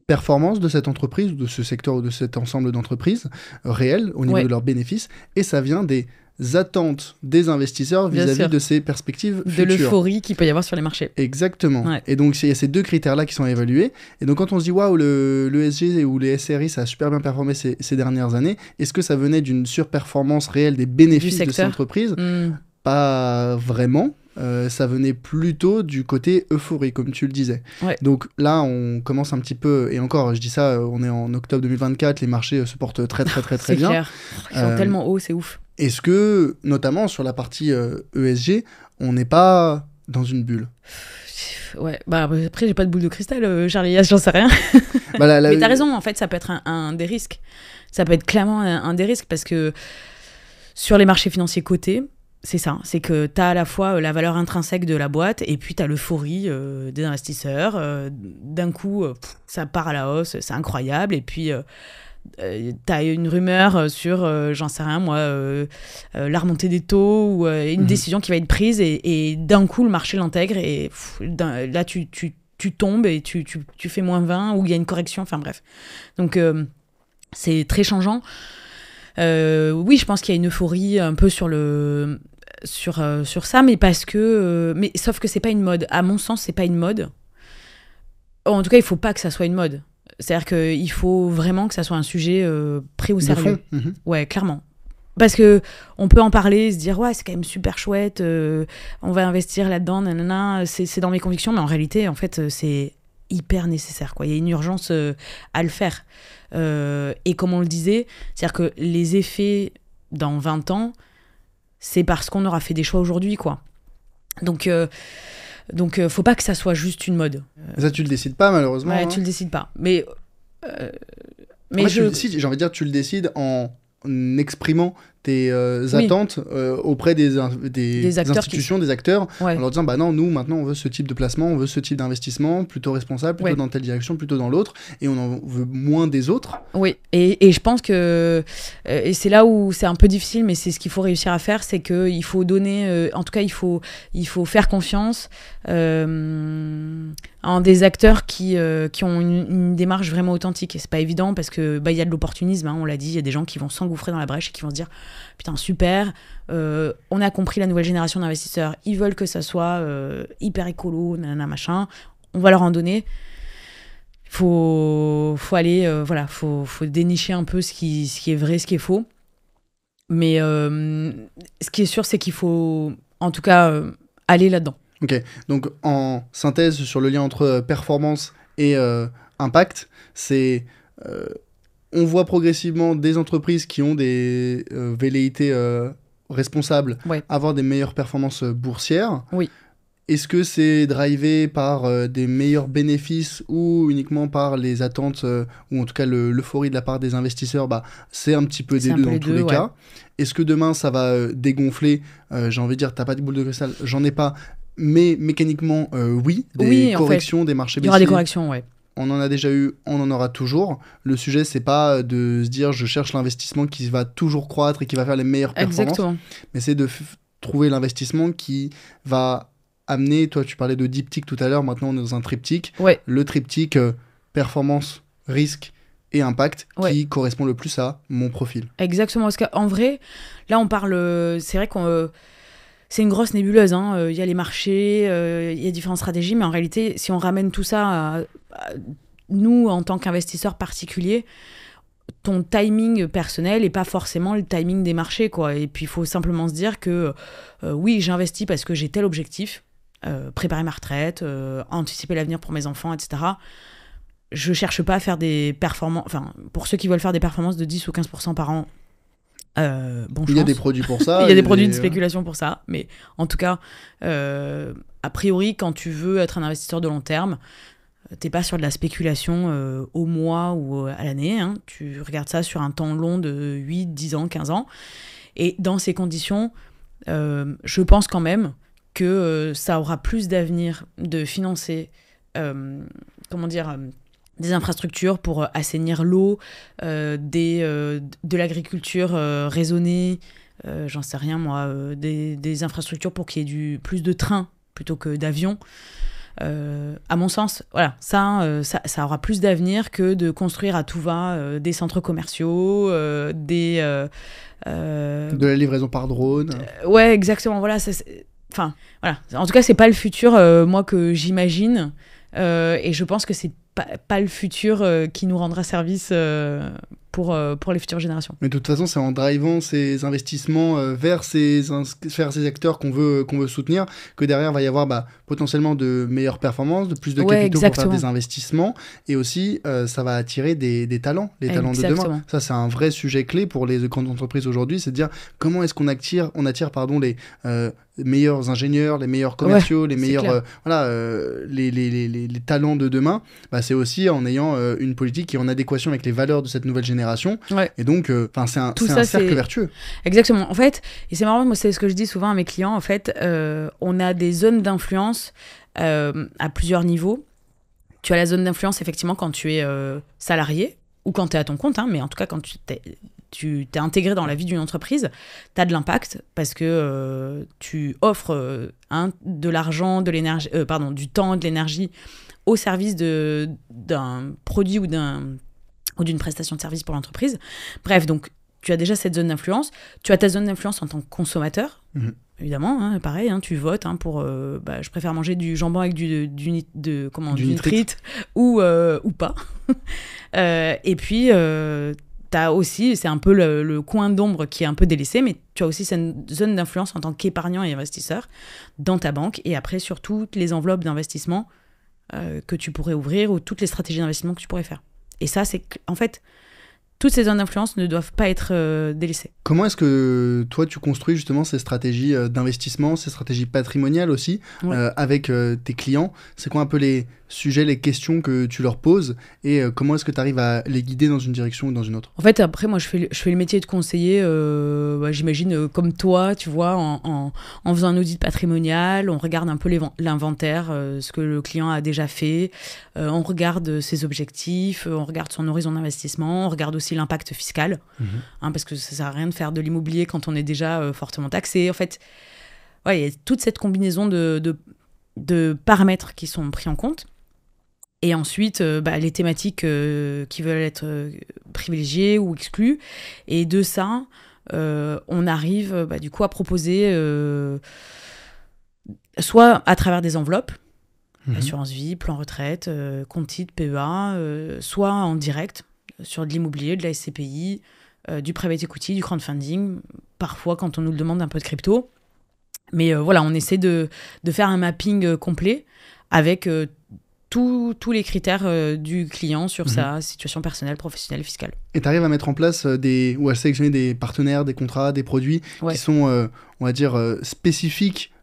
Speaker 2: performance de cette entreprise, de ce secteur ou de cet ensemble d'entreprises réelles au niveau de leurs bénéfices, et ça vient des attentes des investisseurs vis-à-vis de ces perspectives futures.
Speaker 1: De l'euphorie qu'il peut y avoir sur les marchés.
Speaker 2: Exactement. Ouais. Et donc, il y a ces deux critères-là qui sont évalués. Et donc, quand on se dit, waouh, l'ESG ou les SRI, ça a super bien performé ces dernières années, est-ce que ça venait d'une surperformance réelle des bénéfices de ces entreprises ? Pas vraiment. Ça venait plutôt du côté euphorie, comme tu le disais. Ouais. Donc là, on commence un petit peu, et encore, je dis ça, on est en octobre 2024, les marchés se portent très bien. C'est
Speaker 1: clair. Ils sont tellement hauts, c'est ouf.
Speaker 2: Est-ce que, notamment sur la partie ESG, on n'est pas dans une bulle ?
Speaker 1: Ouais, bah après, j'ai pas de boule de cristal, Charlie, j'en sais rien. Mais t'as raison, en fait, ça peut être un des risques. Ça peut être clairement un des risques, parce que sur les marchés financiers cotés, c'est ça, c'est que tu as à la fois la valeur intrinsèque de la boîte et puis tu as l'euphorie des investisseurs. D'un coup, ça part à la hausse, c'est incroyable. Et puis, tu as une rumeur sur, j'en sais rien moi, la remontée des taux ou une décision qui va être prise et d'un coup, le marché l'intègre et là, tu tombes et tu fais moins 20 ou il y a une correction, enfin bref. Donc, c'est très changeant. Oui, je pense qu'il y a une euphorie un peu sur ça, mais parce que mais sauf que c'est pas une mode. À mon sens, c'est pas une mode. En tout cas, il faut pas que ça soit une mode. C'est-à-dire qu'il faut vraiment que ça soit un sujet pris au sérieux. Ouais, clairement. Parce que on peut en parler, se dire ouais, c'est quand même super chouette, on va investir là-dedans, nanana, c'est dans mes convictions, mais en réalité, en fait, c'est hyper nécessaire, quoi. Il y a une urgence à le faire. Et comme on le disait, c'est-à-dire que les effets dans 20 ans, c'est parce qu'on aura fait des choix aujourd'hui, quoi. Donc, faut pas que ça soit juste une mode.
Speaker 2: Ça, tu le décides pas, malheureusement.
Speaker 1: Ouais, tu le décides pas. Mais
Speaker 2: tu le décides, j'ai envie de dire, tu le décides en exprimant tes attentes auprès des institutions, des acteurs, en leur disant bah non, nous maintenant on veut ce type de placement, on veut ce type d'investissement, plutôt responsable, plutôt dans telle direction, plutôt dans l'autre, et on en veut moins des autres.
Speaker 1: Oui, et je pense que et c'est là où c'est un peu difficile, mais c'est ce qu'il faut réussir à faire, c'est qu'il faut donner, en tout cas il faut faire confiance en des acteurs qui ont une démarche vraiment authentique. Et c'est pas évident parce que y a de l'opportunisme, on l'a dit, il y a des gens qui vont s'engouffrer dans la brèche et qui vont se dire putain super, on a compris la nouvelle génération d'investisseurs, ils veulent que ça soit hyper écolo, nanana machin, on va leur en donner. Faut aller, faut dénicher un peu ce qui est vrai, ce qui est faux. Mais ce qui est sûr, c'est qu'il faut en tout cas aller là-dedans.
Speaker 2: Ok, donc en synthèse sur le lien entre performance et impact, c'est on voit progressivement des entreprises qui ont des velléités responsables avoir des meilleures performances boursières.
Speaker 1: Oui.
Speaker 2: Est-ce que c'est drivé par des meilleurs bénéfices ou uniquement par les attentes ou en tout cas l'euphorie de la part des investisseurs? C'est un petit peu des deux dans tous les cas. Est-ce que demain ça va dégonfler? J'ai envie de dire, t'as pas de boule de cristal, j'en ai pas. Mais mécaniquement, oui, des corrections des marchés baissiers.
Speaker 1: Il y aura des corrections, ouais.
Speaker 2: On en a déjà eu, on en aura toujours. Le sujet, c'est pas de se dire je cherche l'investissement qui va toujours croître et qui va faire les meilleures performances.
Speaker 1: Exactement.
Speaker 2: Mais c'est de trouver l'investissement qui va amener, toi tu parlais de diptyque tout à l'heure, maintenant on est dans un triptyque.
Speaker 1: Ouais.
Speaker 2: Le triptyque performance, risque et impact qui correspond le plus à mon profil.
Speaker 1: Exactement, parce qu'en vrai, là on parle, c'est vrai qu'on... c'est une grosse nébuleuse, y a les marchés, il y a différentes stratégies, mais en réalité, si on ramène tout ça à nous, en tant qu'investisseurs particuliers, ton timing personnel n'est pas forcément le timing des marchés, quoi. Et puis, il faut simplement se dire que, oui, j'investis parce que j'ai tel objectif, préparer ma retraite, anticiper l'avenir pour mes enfants, etc. Je ne cherche pas à faire des performances... Enfin, pour ceux qui veulent faire des performances de 10 ou 15% par an,
Speaker 2: il y a des produits pour ça.
Speaker 1: Il y a des produits de spéculation pour ça. Mais en tout cas, a priori, quand tu veux être un investisseur de long terme, t'es pas sur de la spéculation au mois ou à l'année. Tu regardes ça sur un temps long de 8, 10 ans, 15 ans. Et dans ces conditions, je pense quand même que ça aura plus d'avenir de financer des infrastructures pour assainir l'eau, de l'agriculture raisonnée, j'en sais rien moi, des infrastructures pour qu'il y ait plus de trains plutôt que d'avions. À mon sens, voilà, ça aura plus d'avenir que de construire à tout va des centres commerciaux, de
Speaker 2: la livraison par drone.
Speaker 1: Ouais, exactement. Voilà, enfin, voilà. En tout cas, c'est pas le futur, moi, que j'imagine. Et je pense que c'est pas le futur qui nous rendra service pour les futures générations.
Speaker 2: Mais de toute façon, c'est en drivant ces investissements vers ces acteurs qu'on veut soutenir que derrière va y avoir potentiellement de meilleures permances, de plus de capitaux pour faire des investissements, et aussi ça va attirer des talents, les talents de demain. Ça, c'est un vrai sujet clé pour les grandes entreprises aujourd'hui, c'est de dire comment est-ce qu'on attire les meilleurs ingénieurs, les meilleurs commerciaux, les meilleurs les talents de demain. C'est aussi en ayant une politique qui est en adéquation avec les valeurs de cette nouvelle génération. Et donc c'est un cercle vertueux.
Speaker 1: Exactement. En fait, et c'est marrant, moi c'est ce que je dis souvent à mes clients, en fait, on a des zones d'influence à plusieurs niveaux. Tu as la zone d'influence effectivement quand tu es salarié ou quand tu es à ton compte, mais en tout cas quand tu t'es intégré dans la vie d'une entreprise, tu as de l'impact parce que tu offres de l'argent, de l'énergie, du temps, de l'énergie au service d'un produit ou d'une prestation de service pour l'entreprise. Bref, donc tu as déjà cette zone d'influence. Tu as ta zone d'influence en tant que consommateur, évidemment, pareil, tu votes pour... je préfère manger du jambon avec du nitrite ou pas. Et puis... t'as aussi, c'est un peu le coin d'ombre qui est un peu délaissé, mais tu as aussi cette zone d'influence en tant qu'épargnant et investisseur dans ta banque, et après sur toutes les enveloppes d'investissement que tu pourrais ouvrir ou toutes les stratégies d'investissement que tu pourrais faire. Et ça, c'est en fait, toutes ces zones d'influence ne doivent pas être délaissées.
Speaker 2: Comment est-ce que toi, tu construis justement ces stratégies d'investissement, ces stratégies patrimoniales aussi, avec tes clients ? C'est quoi un peu les sujets, les questions que tu leur poses, et comment est-ce que tu arrives à les guider dans une direction ou dans une autre ?
Speaker 1: En fait, après, moi, je fais le métier de conseiller, j'imagine, comme toi, tu vois, en faisant un audit patrimonial, on regarde un peu l'inventaire, ce que le client a déjà fait, on regarde ses objectifs, on regarde son horizon d'investissement, on regarde aussi l'impact fiscal, parce que ça sert à rien de faire de l'immobilier quand on est déjà fortement taxé. En fait, il y a toute cette combinaison de paramètres qui sont pris en compte. Et ensuite, les thématiques qui veulent être privilégiées ou exclues. Et de ça, on arrive du coup à proposer, soit à travers des enveloppes, assurance vie, plan retraite, compte titre, PEA, soit en direct, sur de l'immobilier, de la SCPI, du private equity, du crowdfunding, parfois quand on nous le demande un peu de crypto. Mais on essaie de faire un mapping complet avec tous les critères du client sur sa situation personnelle, professionnelle et fiscale.
Speaker 2: Et tu arrives à mettre en place ou à sélectionner des partenaires, des contrats, des produits qui sont, on va dire, spécifiques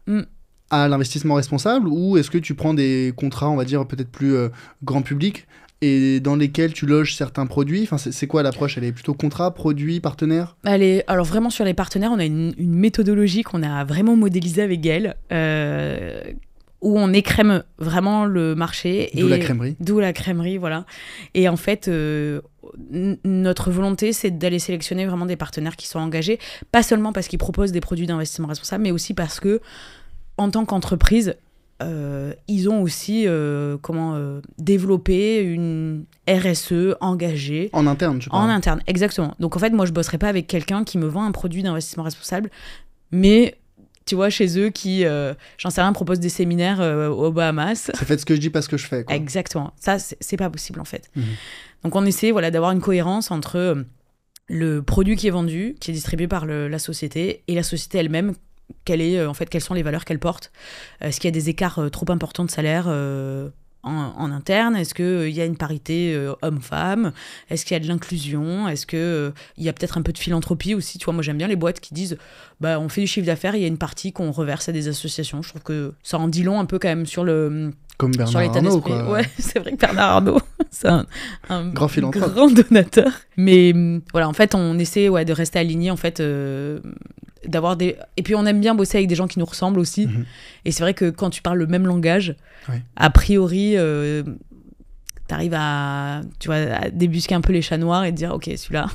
Speaker 2: à l'investissement responsable, ou est-ce que tu prends des contrats, on va dire, peut-être plus grand public, et dans lesquels tu loges certains produits? Enfin, c'est quoi l'approche? Elle est plutôt contrat, produit, partenaire?
Speaker 1: Alors vraiment sur les partenaires, on a une méthodologie qu'on a vraiment modélisée avec Gaëlle, où on écrème vraiment le marché.
Speaker 2: D'où la crèmerie.
Speaker 1: D'où la crèmerie, voilà. Et en fait, notre volonté, c'est d'aller sélectionner vraiment des partenaires qui sont engagés, pas seulement parce qu'ils proposent des produits d'investissement responsable, mais aussi parce que, en tant qu'entreprise, ils ont aussi développé une RSE engagée.
Speaker 2: En interne, tu parles.
Speaker 1: En interne, exactement. Donc en fait, moi, je bosserai pas avec quelqu'un qui me vend un produit d'investissement responsable, mais tu vois, chez eux qui, j'en sais rien, proposent des séminaires aux Bahamas.
Speaker 2: C'est fait ce que je dis, pas ce que je fais, quoi.
Speaker 1: Exactement. Ça, c'est pas possible, en fait. Donc on essaie d'avoir une cohérence entre le produit qui est vendu, qui est distribué par la société, et la société elle-même. Quelles sont les valeurs qu'elle porte? Est-ce qu'il y a des écarts trop importants de salaire en interne? Est-ce qu'il y a une parité homme-femme? Est-ce qu'il y a de l'inclusion? Est-ce qu'il y a peut-être un peu de philanthropie aussi? Tu vois, moi j'aime bien les boîtes qui disent on fait du chiffre d'affaires, il y a une partie qu'on reverse à des associations. Je trouve que ça en dit long un peu quand même sur
Speaker 2: comme Bernard Arnault, quoi.
Speaker 1: Ouais, c'est vrai que Bernard Arnault, c'est un
Speaker 2: grand philanthrope,
Speaker 1: grand donateur. Mais voilà, en fait, on essaie de rester aligné, en fait, d'avoir des... Et puis, on aime bien bosser avec des gens qui nous ressemblent aussi. Et c'est vrai que quand tu parles le même langage, a priori, t'arrives à débusquer un peu les chats noirs et te dire, OK, celui-là,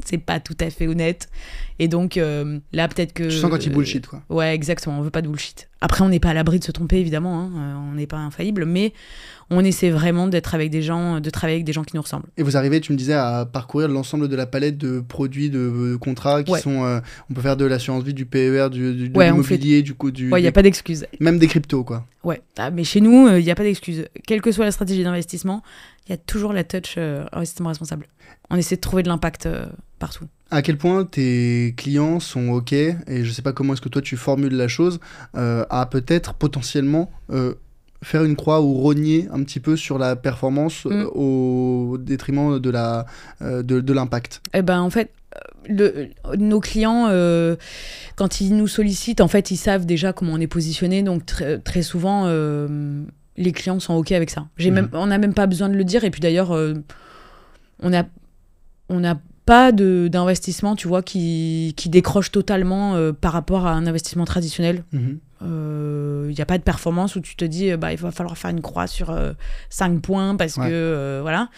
Speaker 1: c'est pas tout à fait honnête. Et donc là, peut-être que...
Speaker 2: Je sens quand il bullshit, quoi.
Speaker 1: Ouais, exactement, on veut pas de bullshit. Après, on n'est pas à l'abri de se tromper, évidemment, hein, on n'est pas infaillible, mais on essaie vraiment d'être avec des gens, de travailler avec des gens qui nous ressemblent.
Speaker 2: Et vous arrivez, tu me disais, à parcourir l'ensemble de la palette de produits, de contrats qui sont... on peut faire de l'assurance vie, du PER, de l'immobilier, du coup...
Speaker 1: Ouais, il n'y a pas d'excuse.
Speaker 2: Même des cryptos, quoi.
Speaker 1: Ouais, mais chez nous, il n'y a pas d'excuse. Quelle que soit la stratégie d'investissement, il y a toujours la touch investissement responsable. On essaie de trouver de l'impact partout.
Speaker 2: À quel point tes clients sont OK, et je sais pas comment est-ce que toi tu formules la chose, à peut-être potentiellement faire une croix ou rogner un petit peu sur la performance au détriment de l'impact?
Speaker 1: Eh ben, en fait, nos clients, quand ils nous sollicitent, en fait, ils savent déjà comment on est positionné, donc très souvent, les clients sont OK avec ça. On n'a même pas besoin de le dire, et puis d'ailleurs, on n'a pas d'investissement, tu vois, qui décroche totalement par rapport à un investissement traditionnel. Il n'y a pas de performance où tu te dis il va falloir faire une croix sur 5 points parce que voilà.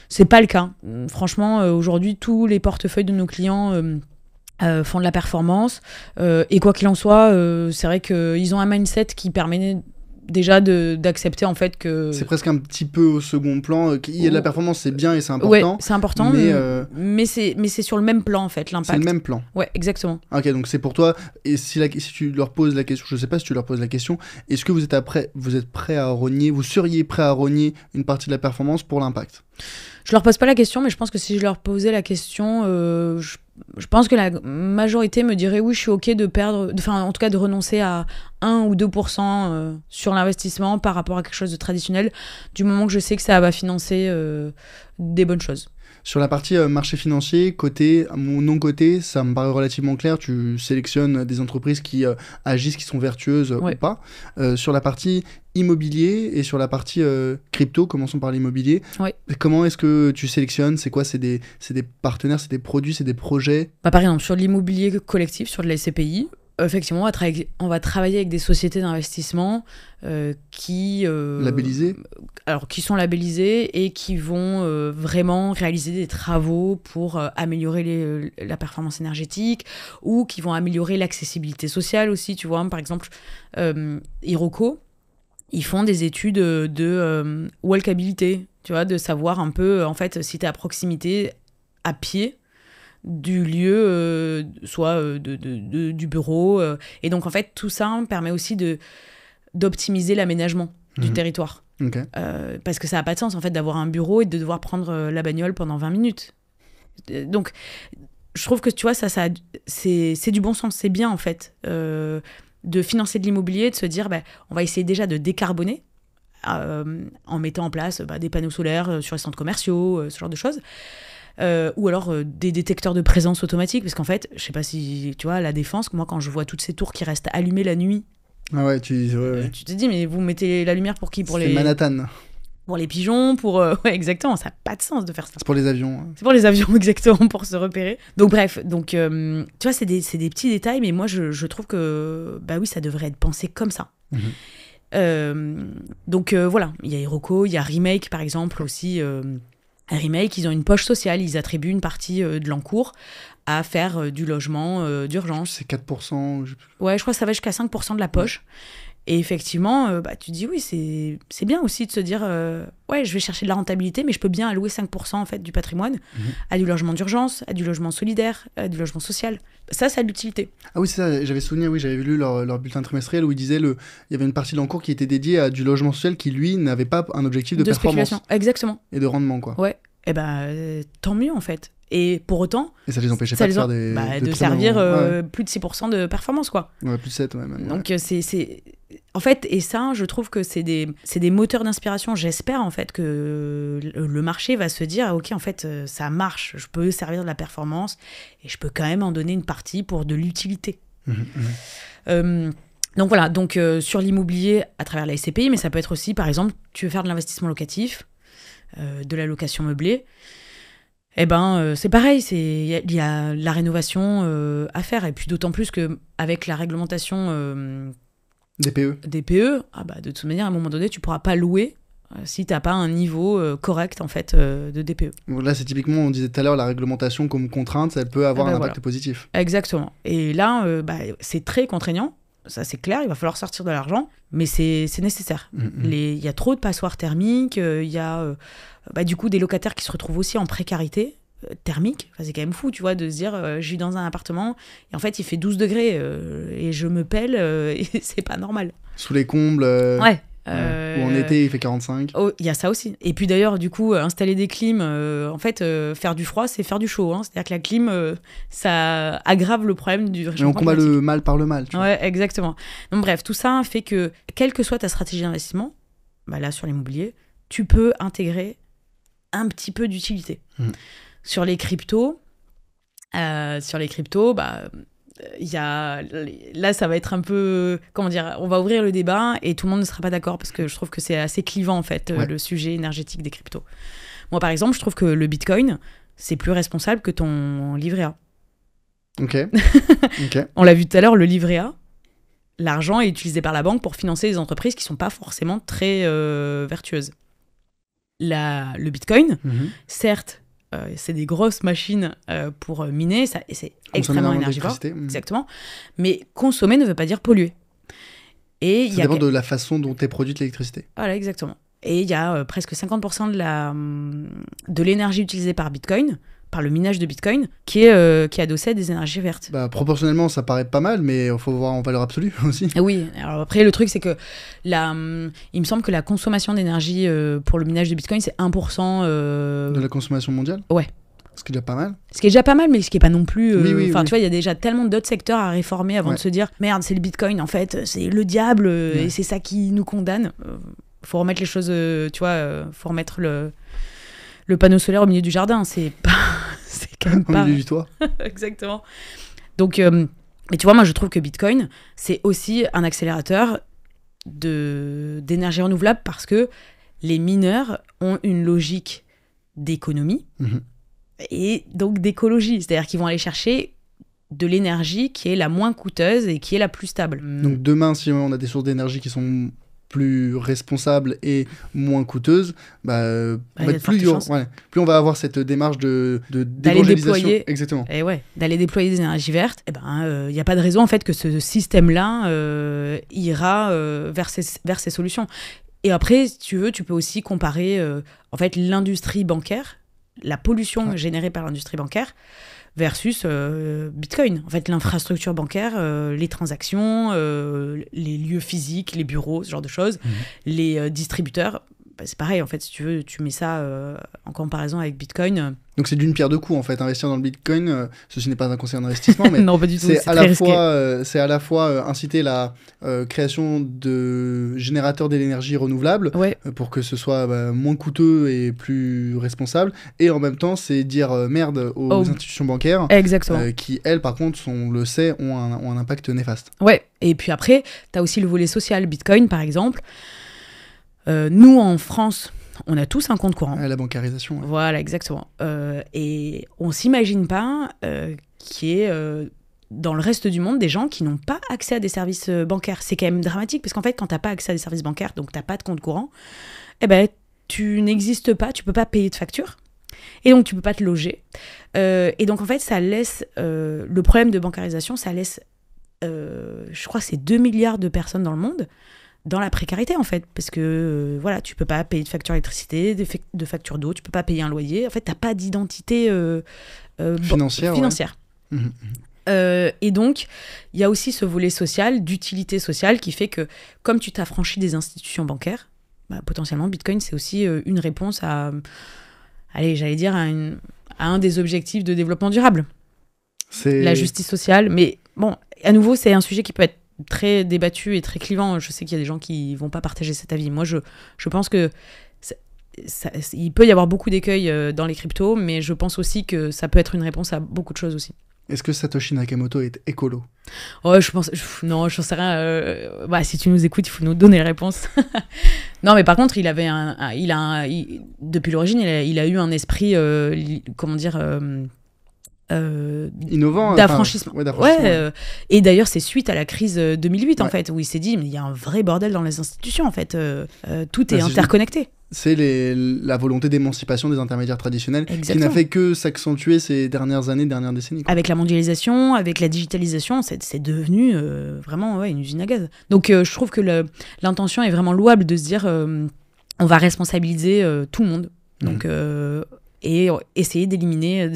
Speaker 1: C'est pas le cas. Franchement, aujourd'hui, tous les portefeuilles de nos clients font de la performance. Et quoi qu'il en soit, c'est vrai qu'ils ont un mindset qui permet déjà d'accepter en fait que...
Speaker 2: C'est presque un petit peu au second plan. Qu'il y ait de la performance, c'est bien et c'est important.
Speaker 1: Ouais, c'est important, mais c'est sur le même plan en fait, l'impact.
Speaker 2: C'est le même plan.
Speaker 1: Ouais, exactement.
Speaker 2: Ok, donc c'est pour toi. Et si tu leur poses la question, je sais pas si tu leur poses la question, est-ce que vous êtes prêt à rogner, vous seriez prêt à rogner une partie de la performance pour l'impact?
Speaker 1: Je leur pose pas la question, mais je pense que si je leur posais la question, je pense que la majorité me dirait oui, je suis OK de perdre, enfin en tout cas de renoncer à 1 ou 2% sur l'investissement par rapport à quelque chose de traditionnel, du moment que je sais que ça va financer des bonnes choses.
Speaker 2: Sur la partie marché financier, coté ou non coté, ça me paraît relativement clair. Tu sélectionnes des entreprises qui agissent, qui sont vertueuses ou pas. Sur la partie immobilier et sur la partie crypto, commençons par l'immobilier. Comment est-ce que tu sélectionnes? C'est quoi? C'est des partenaires, c'est des produits, c'est des projets?
Speaker 1: Par exemple, sur l'immobilier collectif, sur de la SCPI, effectivement, on va travailler avec des sociétés d'investissement qui sont labellisées et qui vont vraiment réaliser des travaux pour améliorer la performance énergétique ou qui vont améliorer l'accessibilité sociale aussi. Tu vois, par exemple, Iroko, ils font des études de walkabilité, tu vois, de savoir un peu, en fait, si tu es à proximité, à pied, du lieu, soit du bureau. Et donc, en fait, tout ça permet aussi d'optimiser l'aménagement du territoire.
Speaker 2: Okay.
Speaker 1: Parce que ça n'a pas de sens, en fait, d'avoir un bureau et de devoir prendre la bagnole pendant 20 minutes. Donc, je trouve que, tu vois, c'est du bon sens. C'est bien, en fait, de financer de l'immobilier, de se dire, on va essayer déjà de décarboner en mettant en place des panneaux solaires sur les centres commerciaux, ce genre de choses. Ou alors des détecteurs de présence automatiques, parce qu'en fait, je sais pas si tu vois, à la Défense, moi quand je vois toutes ces tours qui restent allumées la nuit,
Speaker 2: tu
Speaker 1: te dis mais vous mettez la lumière pour qui?
Speaker 2: C'est Manhattan.
Speaker 1: Pour les pigeons, ouais, exactement, ça n'a pas de sens de faire ça.
Speaker 2: C'est pour les avions.
Speaker 1: C'est pour les avions, exactement, pour se repérer. Donc bref, tu vois, c'est des petits détails, mais moi je trouve que oui, ça devrait être pensé comme ça. Donc voilà, il y a Iroko, il y a Remake par exemple aussi. Remake, ils ont une poche sociale, ils attribuent une partie de l'encours à faire du logement d'urgence.
Speaker 2: C'est 4%.
Speaker 1: Ouais, je crois que ça va jusqu'à 5% de la poche. Et effectivement, tu dis oui, c'est bien aussi de se dire ouais, je vais chercher de la rentabilité, mais je peux bien allouer 5% en fait, du patrimoine à du logement d'urgence, à du logement solidaire, à du logement social. Ça a de l'utilité. Ah
Speaker 2: oui, c'est ça, j'avais souvenir, j'avais lu leur bulletin trimestriel où ils disaient il y avait une partie de l'encours qui était dédiée à du logement social qui, lui, n'avait pas un objectif de performance.
Speaker 1: Exactement.
Speaker 2: Et de rendement, quoi.
Speaker 1: Ouais, et tant mieux en fait. Et pour autant,
Speaker 2: et ça les empêchait pas de faire
Speaker 1: de servir plus de 6% de performance, quoi.
Speaker 2: Ouais, plus de 7, ouais, même.
Speaker 1: Donc c'est... En fait, et ça, je trouve que c'est des moteurs d'inspiration. J'espère, en fait, que le marché va se dire, ok, en fait, ça marche, je peux servir de la performance et je peux quand même en donner une partie pour de l'utilité. Donc voilà, sur l'immobilier à travers la SCPI, mais ça peut être aussi, par exemple, tu veux faire de l'investissement locatif, de la location meublée, c'est pareil, il y a la rénovation à faire. Et puis d'autant plus qu'avec la réglementation...
Speaker 2: DPE,
Speaker 1: de toute manière, à un moment donné, tu ne pourras pas louer si t'as pas un niveau correct en fait de DPE.
Speaker 2: Donc là, c'est typiquement, on disait tout à l'heure, la réglementation comme contrainte, ça peut avoir un impact positif.
Speaker 1: Exactement. Et là, c'est très contraignant. Ça, c'est clair, il va falloir sortir de l'argent, mais c'est nécessaire. Il y a trop de passoires thermiques, il y a du coup des locataires qui se retrouvent aussi en précarité thermique. Enfin, c'est quand même fou, tu vois, de se dire je vis dans un appartement et en fait il fait 12 degrés et je me pèle et c'est pas normal.
Speaker 2: Sous les combles.
Speaker 1: Ouais.
Speaker 2: Ou en été, il fait 45.
Speaker 1: Oh, il y a ça aussi. Et puis d'ailleurs, du coup, installer des clims, en fait, faire du froid, c'est faire du chaud. Hein. C'est-à-dire que la clim, ça aggrave le problème du réchauffement
Speaker 2: climatique. Mais on combat le mal par le mal. Tu vois.
Speaker 1: Exactement. Donc bref, tout ça fait que, quelle que soit ta stratégie d'investissement, là, sur l'immobilier, tu peux intégrer un petit peu d'utilité. Sur les cryptos, là, ça va être un peu... Comment dire ? On va ouvrir le débat et tout le monde ne sera pas d'accord parce que je trouve que c'est assez clivant, en fait, le sujet énergétique des cryptos. Moi, par exemple, je trouve que le Bitcoin, c'est plus responsable que ton livret A.
Speaker 2: Ok.
Speaker 1: On l'a vu tout à l'heure, le livret A, l'argent est utilisé par la banque pour financer des entreprises qui ne sont pas forcément très vertueuses. Le Bitcoin, certes, c'est des grosses machines pour miner, et c'est extrêmement énergivore. Exactement. Mais consommer ne veut pas dire polluer. Et
Speaker 2: ça dépend de la façon dont est produite l'électricité.
Speaker 1: Voilà, exactement. Et il y a presque 50% de l'énergie utilisée par Bitcoin, par le minage de Bitcoin, qui est adossé à des énergies vertes.
Speaker 2: Proportionnellement, ça paraît pas mal, mais il faut voir en valeur absolue aussi.
Speaker 1: Oui, alors après, le truc, c'est que il me semble que la consommation d'énergie pour le minage de Bitcoin, c'est 1%...
Speaker 2: De la consommation mondiale ?
Speaker 1: Ouais.
Speaker 2: Ce qui est déjà pas mal.
Speaker 1: Ce qui est déjà pas mal, mais ce qui est pas non plus...
Speaker 2: Oui.
Speaker 1: Tu vois, il y a déjà tellement d'autres secteurs à réformer avant de se dire « Merde, c'est le Bitcoin, en fait, c'est le diable, et c'est ça qui nous condamne. » Faut remettre les choses, tu vois, faut remettre le panneau solaire au milieu du jardin, c'est quand même pas...
Speaker 2: Au milieu du toit.
Speaker 1: Exactement. Donc, mais tu vois, moi, je trouve que Bitcoin, c'est aussi un accélérateur d'énergie renouvelable parce que les mineurs ont une logique d'économie et donc d'écologie. C'est-à-dire qu'ils vont aller chercher de l'énergie qui est la moins coûteuse et qui est la plus stable.
Speaker 2: Donc demain, si on a des sources d'énergie qui sont plus responsables et moins coûteuses, va être plus on va avoir cette démarche
Speaker 1: d'aller déployer,
Speaker 2: exactement.
Speaker 1: Et d'aller déployer des énergies vertes. Il n'y a pas de raison en fait que ce système-là ira vers ces solutions. Et après, si tu veux, tu peux aussi comparer en fait l'industrie bancaire, la pollution générée par l'industrie bancaire, versus Bitcoin. En fait, l'infrastructure bancaire, les transactions, les lieux physiques, les bureaux, ce genre de choses, les distributeurs, c'est pareil, en fait, si tu veux, tu mets ça en comparaison avec Bitcoin.
Speaker 2: Donc c'est d'une pierre deux coups, en fait. Investir dans le Bitcoin, ceci n'est pas un conseil d'investissement, mais
Speaker 1: non, pas du tout,
Speaker 2: c'est à la fois inciter la création de générateurs d'énergie renouvelable pour que ce soit moins coûteux et plus responsable. Et en même temps, c'est dire merde aux institutions bancaires qui, elles, par contre, on le sait, ont un impact néfaste.
Speaker 1: Ouais, et puis après, tu as aussi le volet social. Bitcoin, par exemple. Nous, en France, on a tous un compte courant.
Speaker 2: La bancarisation. Ouais.
Speaker 1: Voilà, exactement. Et on ne s'imagine pas qu'il y ait dans le reste du monde des gens qui n'ont pas accès à des services bancaires. C'est quand même dramatique, parce qu'en fait, quand tu n'as pas accès à des services bancaires, donc tu n'as pas de compte courant, tu n'existes pas, tu ne peux pas payer de facture. Et donc, tu ne peux pas te loger. Et donc, en fait, ça laisse... le problème de bancarisation, ça laisse, je crois, c'est 2 milliards de personnes dans le monde dans la précarité, en fait, parce que tu peux pas payer de facture d'électricité, de facture d'eau, tu peux pas payer un loyer, en fait t'as pas d'identité
Speaker 2: financière.
Speaker 1: Et donc il y a aussi ce volet social, d'utilité sociale, qui fait que comme tu t'affranchis des institutions bancaires, potentiellement Bitcoin c'est aussi une réponse à un des objectifs de développement durable, la justice sociale. Mais bon, à nouveau c'est un sujet qui peut être très débattu et très clivant. Je sais qu'il y a des gens qui vont pas partager cet avis. Moi, je pense que il peut y avoir beaucoup d'écueils dans les cryptos, mais je pense aussi que ça peut être une réponse à beaucoup de choses aussi.
Speaker 2: Est-ce que Satoshi Nakamoto est écolo ?
Speaker 1: Je pense... Non, je n'en sais rien. Si tu nous écoutes, il faut nous donner les réponses. Non, mais par contre, il avait depuis l'origine, il a eu un esprit,
Speaker 2: innovant,
Speaker 1: d'affranchissement. Et d'ailleurs, c'est suite à la crise 2008, en fait, où il s'est dit, mais il y a un vrai bordel dans les institutions, en fait. Tout est interconnecté.
Speaker 2: C'est la volonté d'émancipation des intermédiaires traditionnels. Exactement. Qui n'a fait que s'accentuer ces dernières années, dernières décennies.
Speaker 1: Avec la mondialisation, avec la digitalisation, c'est devenu vraiment une usine à gaz. Donc je trouve que l'intention est vraiment louable de se dire on va responsabiliser tout le monde. Donc, et essayer d'éliminer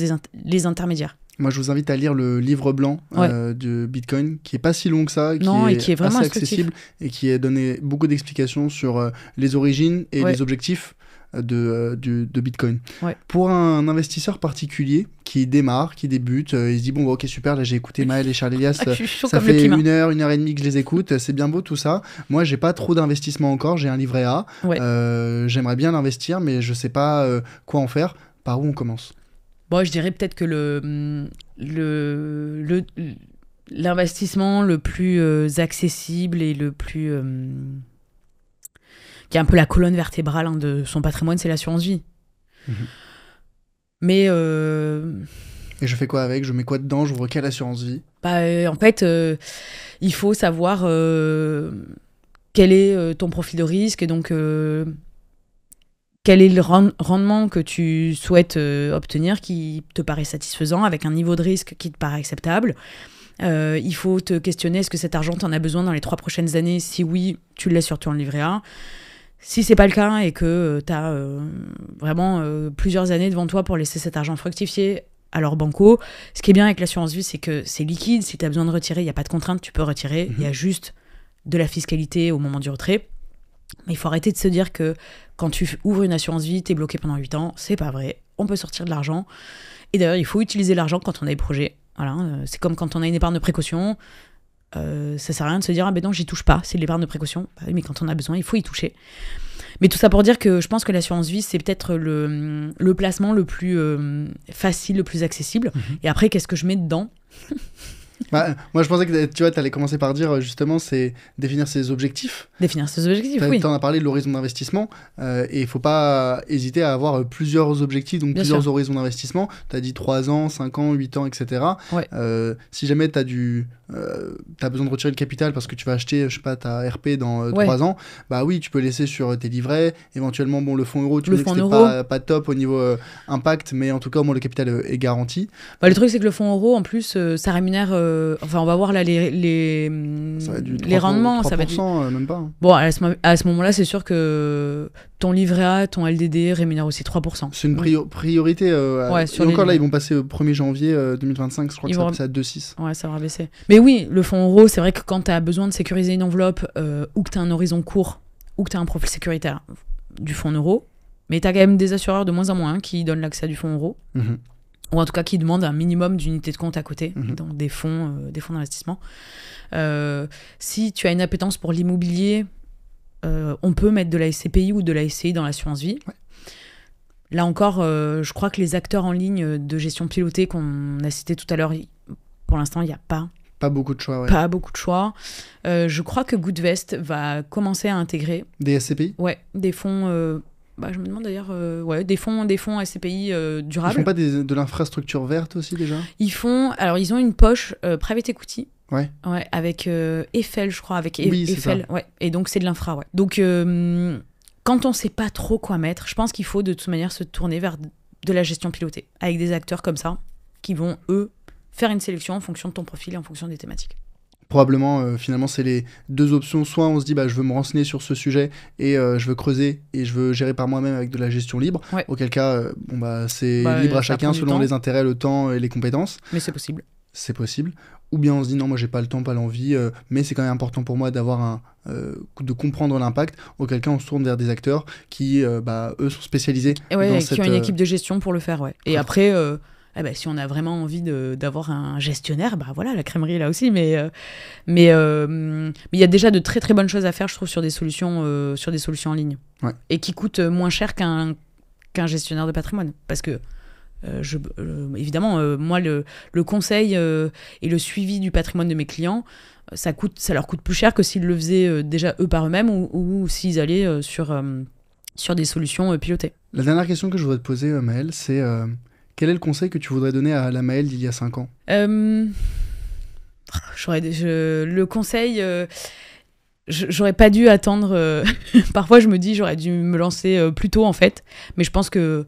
Speaker 1: les intermédiaires.
Speaker 2: Moi, je vous invite à lire le livre blanc de Bitcoin, qui est pas si long que ça,
Speaker 1: qui est vraiment
Speaker 2: assez accessible et qui a donné beaucoup d'explications sur les origines et les objectifs de Bitcoin. Ouais. Pour un investisseur particulier qui démarre, qui débute, il se dit bon, ok, super, là j'ai écouté Maël et Charles Elias, ça fait 1 heure et demie que je les écoute, c'est bien beau tout ça. Moi, j'ai pas trop d'investissement encore, j'ai un livret A, j'aimerais bien l'investir, mais je sais pas quoi en faire. Par où on commence?
Speaker 1: Bon, je dirais peut-être que l'investissement le plus accessible et le plus... qui est un peu la colonne vertébrale de son patrimoine, c'est l'assurance vie. Mais...
Speaker 2: Et je fais quoi avec? Je mets quoi dedans? J'ouvre quelle assurance vie?
Speaker 1: En fait, il faut savoir quel est ton profil de risque et donc... quel est le rendement que tu souhaites obtenir qui te paraît satisfaisant avec un niveau de risque qui te paraît acceptable. Il faut te questionner, est-ce que cet argent, tu en as besoin dans les 3 prochaines années? Si oui, tu le laisses sur ton livret A. Si c'est pas le cas et que tu as vraiment plusieurs années devant toi pour laisser cet argent fructifier, alors banco. Ce qui est bien avec l'assurance vie, c'est que c'est liquide. Si tu as besoin de retirer, il n'y a pas de contrainte, tu peux retirer. Il y a juste de la fiscalité au moment du retrait. Mais il faut arrêter de se dire que quand tu ouvres une assurance vie, t'es bloqué pendant 8 ans. C'est pas vrai. On peut sortir de l'argent. Et d'ailleurs, il faut utiliser l'argent quand on a des projets. Voilà, c'est comme quand on a une épargne de précaution. Ça sert à rien de se dire « Ah ben non, j'y touche pas, c'est de l'épargne de précaution. » Bah oui, mais quand on a besoin, il faut y toucher. Mais tout ça pour dire que je pense que l'assurance vie, c'est peut-être le placement le plus facile, le plus accessible. Et après, qu'est-ce que je mets dedans?
Speaker 2: Moi, je pensais que tu allais commencer par dire justement, c'est définir ses objectifs.
Speaker 1: Définir ses objectifs, oui.
Speaker 2: Tu en as parlé de l'horizon d'investissement et il ne faut pas hésiter à avoir plusieurs objectifs, donc plusieurs horizons d'investissement. Tu as dit 3 ans, 5 ans, 8 ans, etc. Ouais. Si jamais tu as besoin de retirer le capital parce que tu vas acheter, je sais pas, ta RP dans 3 ans, bah oui, tu peux laisser sur tes livrets. Éventuellement, bon, le fonds euro, tu dis que c'était pas top au niveau impact, mais en tout cas, au moins le capital est garanti.
Speaker 1: Le truc, c'est que le fonds euro, en plus, ça rémunère. Enfin, on va voir là les rendements.
Speaker 2: 3%,
Speaker 1: ça va être
Speaker 2: même pas.
Speaker 1: Bon, à ce moment-là, c'est sûr que ton livret A, ton LDD rémunère aussi 3%.
Speaker 2: C'est une priorité. Et encore là, ils vont passer au 1er janvier 2025, je crois que ça va passer à 2,6.
Speaker 1: Ouais, ça va baisser. Mais oui, le fonds euro, c'est vrai que quand tu as besoin de sécuriser une enveloppe ou que tu as un horizon court ou que tu as un profil sécuritaire du fonds euro, mais tu as quand même des assureurs de moins en moins qui donnent l'accès à du fonds euro. Ou en tout cas qui demandent un minimum d'unités de compte à côté, donc des fonds d'investissement. Si tu as une appétence pour l'immobilier, on peut mettre de la SCPI ou de la SCI dans l'assurance vie. Ouais. Là encore, je crois que les acteurs en ligne de gestion pilotée qu'on a cités tout à l'heure, pour l'instant, il n'y a pas
Speaker 2: beaucoup de choix. Ouais.
Speaker 1: Pas beaucoup de choix. Je crois que Goodvest va commencer à intégrer...
Speaker 2: Des SCPI ?
Speaker 1: Ouais, des fonds... je me demande d'ailleurs, des fonds SCPI durables.
Speaker 2: Ils font pas de l'infrastructure verte aussi déjà?
Speaker 1: Ils ont une poche private equity.
Speaker 2: Ouais,
Speaker 1: avec Eiffel, je crois, avec
Speaker 2: oui,
Speaker 1: Eiffel. Ouais. Et donc c'est de l'infra, ouais. Donc quand on sait pas trop quoi mettre, je pense qu'il faut de toute manière se tourner vers de la gestion pilotée, avec des acteurs comme ça, qui vont, eux, faire une sélection en fonction de ton profil et en fonction des thématiques.
Speaker 2: Probablement, finalement, c'est les 2 options. Soit on se dit, je veux me renseigner sur ce sujet et je veux creuser et je veux gérer par moi-même avec de la gestion libre. Ouais. Auquel cas, c'est libre à chacun selon les intérêts, le temps et les compétences.
Speaker 1: Mais c'est possible.
Speaker 2: C'est possible. Ou bien on se dit, non, moi, j'ai pas le temps, pas l'envie, mais c'est quand même important pour moi d'avoir de comprendre l'impact. Auquel cas, on se tourne vers des acteurs qui, eux, sont spécialisés.
Speaker 1: Et qui ont une équipe de gestion pour le faire, ouais. Et après... si on a vraiment envie d'avoir un gestionnaire, voilà, la crèmerie est là aussi, mais il y a déjà de très très bonnes choses à faire, je trouve, sur des solutions en ligne, ouais. Et qui coûtent moins cher qu'un gestionnaire de patrimoine, parce que évidemment, moi le conseil et le suivi du patrimoine de mes clients, ça leur coûte plus cher que s'ils le faisaient déjà eux par eux-mêmes ou s'ils allaient sur des solutions pilotées.
Speaker 2: La dernière question que je voudrais te poser, Maëlle, c'est quel est le conseil que tu voudrais donner à la Maëlle d'il y a 5 ans ?
Speaker 1: Le conseil... j'aurais pas dû attendre. Parfois, je me dis, j'aurais dû me lancer plus tôt, en fait. Mais je pense qu'on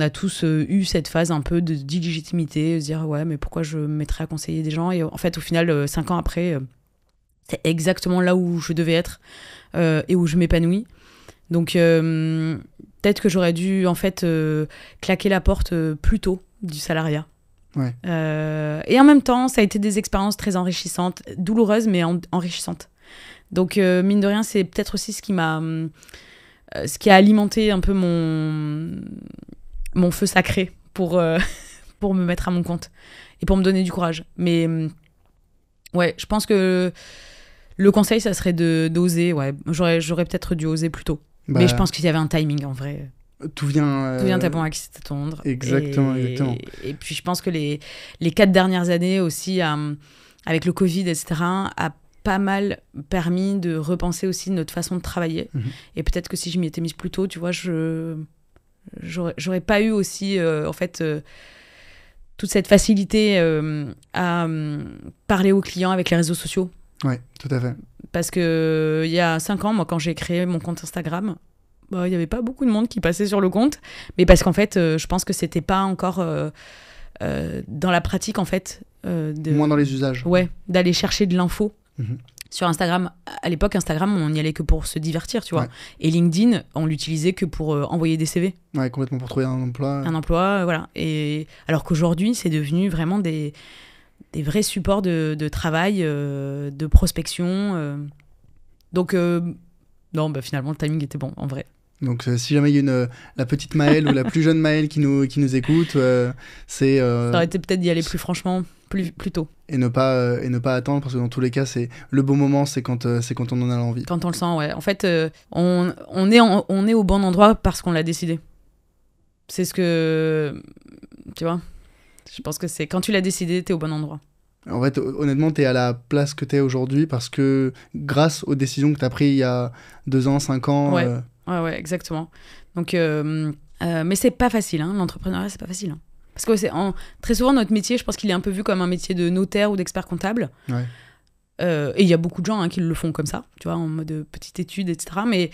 Speaker 1: a tous eu cette phase un peu d'illégitimité, de se dire, ouais, mais pourquoi je me mettrais à conseiller des gens ? Et en fait, au final, 5 ans après, c'est exactement là où je devais être et où je m'épanouis. Donc, peut-être que j'aurais dû, en fait, claquer la porte plus tôt du salariat.
Speaker 2: Ouais.
Speaker 1: Et en même temps, ça a été des expériences très enrichissantes, douloureuses, mais enrichissantes. Donc, mine de rien, c'est peut-être aussi ce qui a alimenté un peu mon feu sacré pour me mettre à mon compte et pour me donner du courage. Mais ouais, je pense que le conseil, ça serait d'oser. Ouais, j'aurais peut-être dû oser plus tôt. Mais je pense qu'il y avait un timing, en vrai.
Speaker 2: Tout vient
Speaker 1: tellement à qui c'est attendre.
Speaker 2: Exactement.
Speaker 1: Et puis je pense que les 4 dernières années aussi, avec le Covid, etc., a pas mal permis de repenser aussi notre façon de travailler. Et peut-être que si je m'y étais mise plus tôt, tu vois, j'aurais pas eu aussi, en fait, toute cette facilité à parler aux clients avec les réseaux sociaux.
Speaker 2: Ouais, tout à fait.
Speaker 1: Parce que il y a 5 ans, moi, quand j'ai créé mon compte Instagram, il n'y avait pas beaucoup de monde qui passait sur le compte, mais parce qu'en fait, je pense que c'était pas encore dans la pratique, en fait.
Speaker 2: Moins dans les usages.
Speaker 1: Ouais, d'aller chercher de l'info. Sur Instagram. À l'époque, Instagram, on n'y allait que pour se divertir, tu vois. Ouais. Et LinkedIn, on l'utilisait que pour envoyer des CV.
Speaker 2: Ouais, complètement, pour trouver un emploi.
Speaker 1: Un emploi, voilà. Et alors qu'aujourd'hui, c'est devenu vraiment des vrais supports de travail, de prospection. Donc, non, finalement, le timing était bon, en vrai.
Speaker 2: Donc, si jamais il y a la petite Maëlle ou la plus jeune Maëlle qui nous écoute, c'est... Ça
Speaker 1: aurait été peut-être d'y aller plus franchement, plus tôt.
Speaker 2: Et ne pas attendre, parce que dans tous les cas, c'est le bon moment, c'est quand on en a l'envie.
Speaker 1: Quand on le sent, ouais. En fait, on est au bon endroit parce qu'on l'a décidé. C'est ce que... Tu vois ? Je pense que c'est... Quand tu l'as décidé, t'es au bon endroit.
Speaker 2: En fait, honnêtement, t'es à la place que t'es aujourd'hui parce que grâce aux décisions que t'as prises il y a 2 ans, 5 ans...
Speaker 1: Ouais. Ouais, exactement. Donc, mais c'est pas facile, hein, l'entrepreneuriat, c'est pas facile. Hein. Parce que très souvent, notre métier, je pense qu'il est un peu vu comme un métier de notaire ou d'expert comptable.
Speaker 2: Ouais.
Speaker 1: Et il y a beaucoup de gens qui le font comme ça, tu vois, en mode petite étude, etc. Mais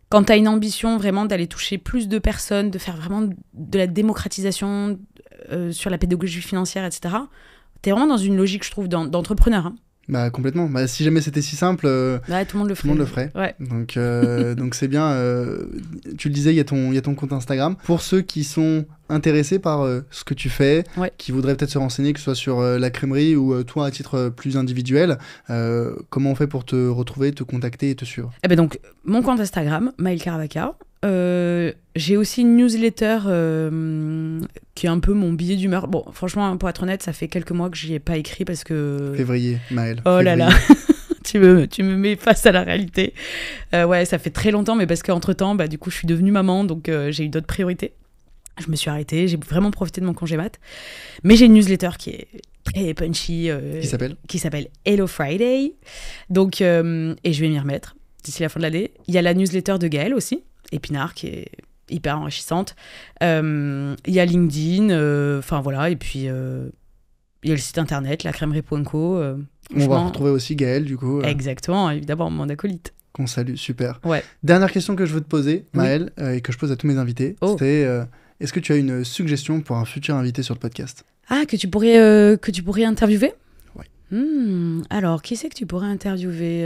Speaker 1: quand t'as une ambition vraiment d'aller toucher plus de personnes, de faire vraiment de la démocratisation sur la pédagogie financière, etc., t'es vraiment dans une logique, je trouve, d'entrepreneur, hein.
Speaker 2: Complètement. Si jamais c'était si simple,
Speaker 1: tout le monde le ferait.
Speaker 2: Ouais. Donc c'est bien. Tu le disais, il y a ton compte Instagram. Pour ceux qui sont intéressés par ce que tu fais, qui voudraient peut-être se renseigner, que ce soit sur la crèmerie ou toi à titre plus individuel, comment on fait pour te retrouver, te contacter et te suivre ?
Speaker 1: Donc, mon compte Instagram, Maëlle Caravaca. J'ai aussi une newsletter qui est un peu mon billet d'humeur. Bon, franchement, pour être honnête, ça fait quelques mois que j'y ai pas écrit parce que...
Speaker 2: Février, Maëlle.
Speaker 1: Oh là là, tu me mets face à la réalité. Ouais, ça fait très longtemps, mais parce qu'entre-temps, du coup, je suis devenue maman, donc j'ai eu d'autres priorités. Je me suis arrêtée, j'ai vraiment profité de mon congé mat. Mais j'ai une newsletter qui est très punchy. Qui s'appelle Hello Friday. Donc, et je vais m'y remettre d'ici la fin de l'année. Il y a la newsletter de Gaëlle aussi, Épinard, qui est hyper enrichissante. Il y a LinkedIn, voilà, et puis il y a le site internet, lacrèmerie.co.
Speaker 2: On va retrouver aussi Gaëlle, du coup.
Speaker 1: Exactement, évidemment, mon acolyte.
Speaker 2: Qu'on salue, super.
Speaker 1: Ouais.
Speaker 2: Dernière question que je veux te poser, Maëlle, et que je pose à tous mes invités, c'était est-ce que tu as une suggestion pour un futur invité sur le podcast ?
Speaker 1: Ah, que tu pourrais interviewer ?
Speaker 2: Ouais.
Speaker 1: Alors, qui c'est que tu pourrais interviewer ?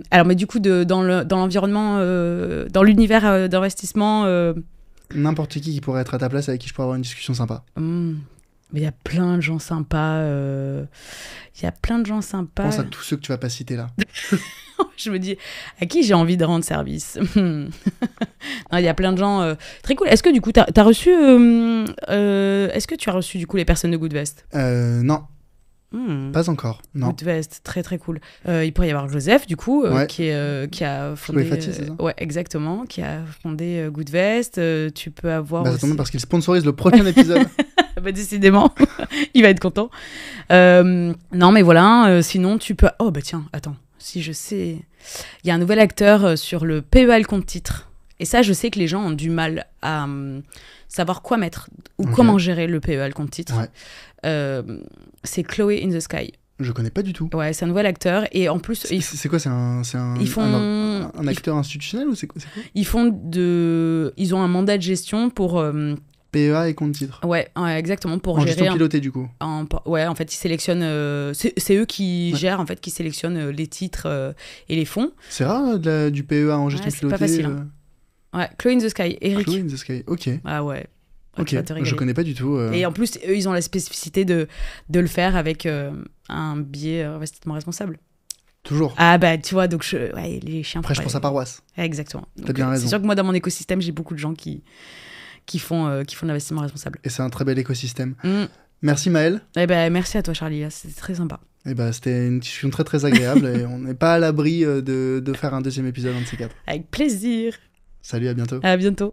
Speaker 1: Alors, mais du coup, dans l'environnement, dans l'univers d'investissement...
Speaker 2: N'importe qui pourrait être à ta place, avec qui je pourrais avoir une discussion sympa.
Speaker 1: Mais il y a plein de gens sympas.
Speaker 2: Pense à tous ceux que tu vas pas citer là.
Speaker 1: Je me dis, à qui j'ai envie de rendre service ? Il y a plein de gens très cool. Est-ce que du coup, t'as reçu... est-ce que tu as reçu du coup les personnes de Goodvest ?
Speaker 2: Non. Pas encore, non.
Speaker 1: Goodvest, très très cool. Il pourrait y avoir Joseph, du coup, qui a fondé...
Speaker 2: c'est ça ?
Speaker 1: Ouais, exactement, qui a fondé Goodvest. Tu peux avoir
Speaker 2: ça tombe bien parce qu'il sponsorise le prochain épisode.
Speaker 1: Décidément, il va être content. Non, mais voilà, sinon tu peux... Oh, tiens, attends, si je sais... Il y a un nouvel acteur sur le PEA le compte titre. Et ça, je sais que les gens ont du mal à savoir quoi mettre ou comment gérer le PEA le compte titre.
Speaker 2: Ouais.
Speaker 1: C'est Chloé in the Sky.
Speaker 2: Je connais pas du tout.
Speaker 1: Ouais, c'est un nouvel acteur. Et en plus...
Speaker 2: C'est quoi? C'est un acteur institutionnel ou c'est quoi?
Speaker 1: Ils ont un mandat de gestion pour...
Speaker 2: PEA et compte titre.
Speaker 1: Ouais, exactement, pour
Speaker 2: en
Speaker 1: gérer...
Speaker 2: gestion pilotée, du coup.
Speaker 1: Ouais, en fait, ils sélectionnent... c'est eux qui gèrent, en fait, qui sélectionnent les titres et les fonds.
Speaker 2: C'est rare, du PEA en gestion pilotée.
Speaker 1: C'est pas facile. Ouais, Chloé in the Sky, Eric.
Speaker 2: Chloé in the Sky, ok.
Speaker 1: Ah ouais.
Speaker 2: Ok, je connais pas du tout.
Speaker 1: Et en plus, eux, ils ont la spécificité de le faire avec un biais investissement responsable.
Speaker 2: Toujours.
Speaker 1: Ah bah, tu vois, donc les chiens...
Speaker 2: Après, je pense à paroisse.
Speaker 1: Exactement.
Speaker 2: T'as bien raison.
Speaker 1: C'est sûr que moi, dans mon écosystème, j'ai beaucoup de gens qui font de l'investissement responsable.
Speaker 2: Et c'est un très bel écosystème. Merci Maëlle.
Speaker 1: Eh ben, merci à toi Charlie, c'était très sympa.
Speaker 2: Eh ben, c'était une discussion très très agréable et on n'est pas à l'abri de faire un deuxième épisode, un de ces quatre.
Speaker 1: Avec plaisir.
Speaker 2: Salut, à bientôt.
Speaker 1: À bientôt.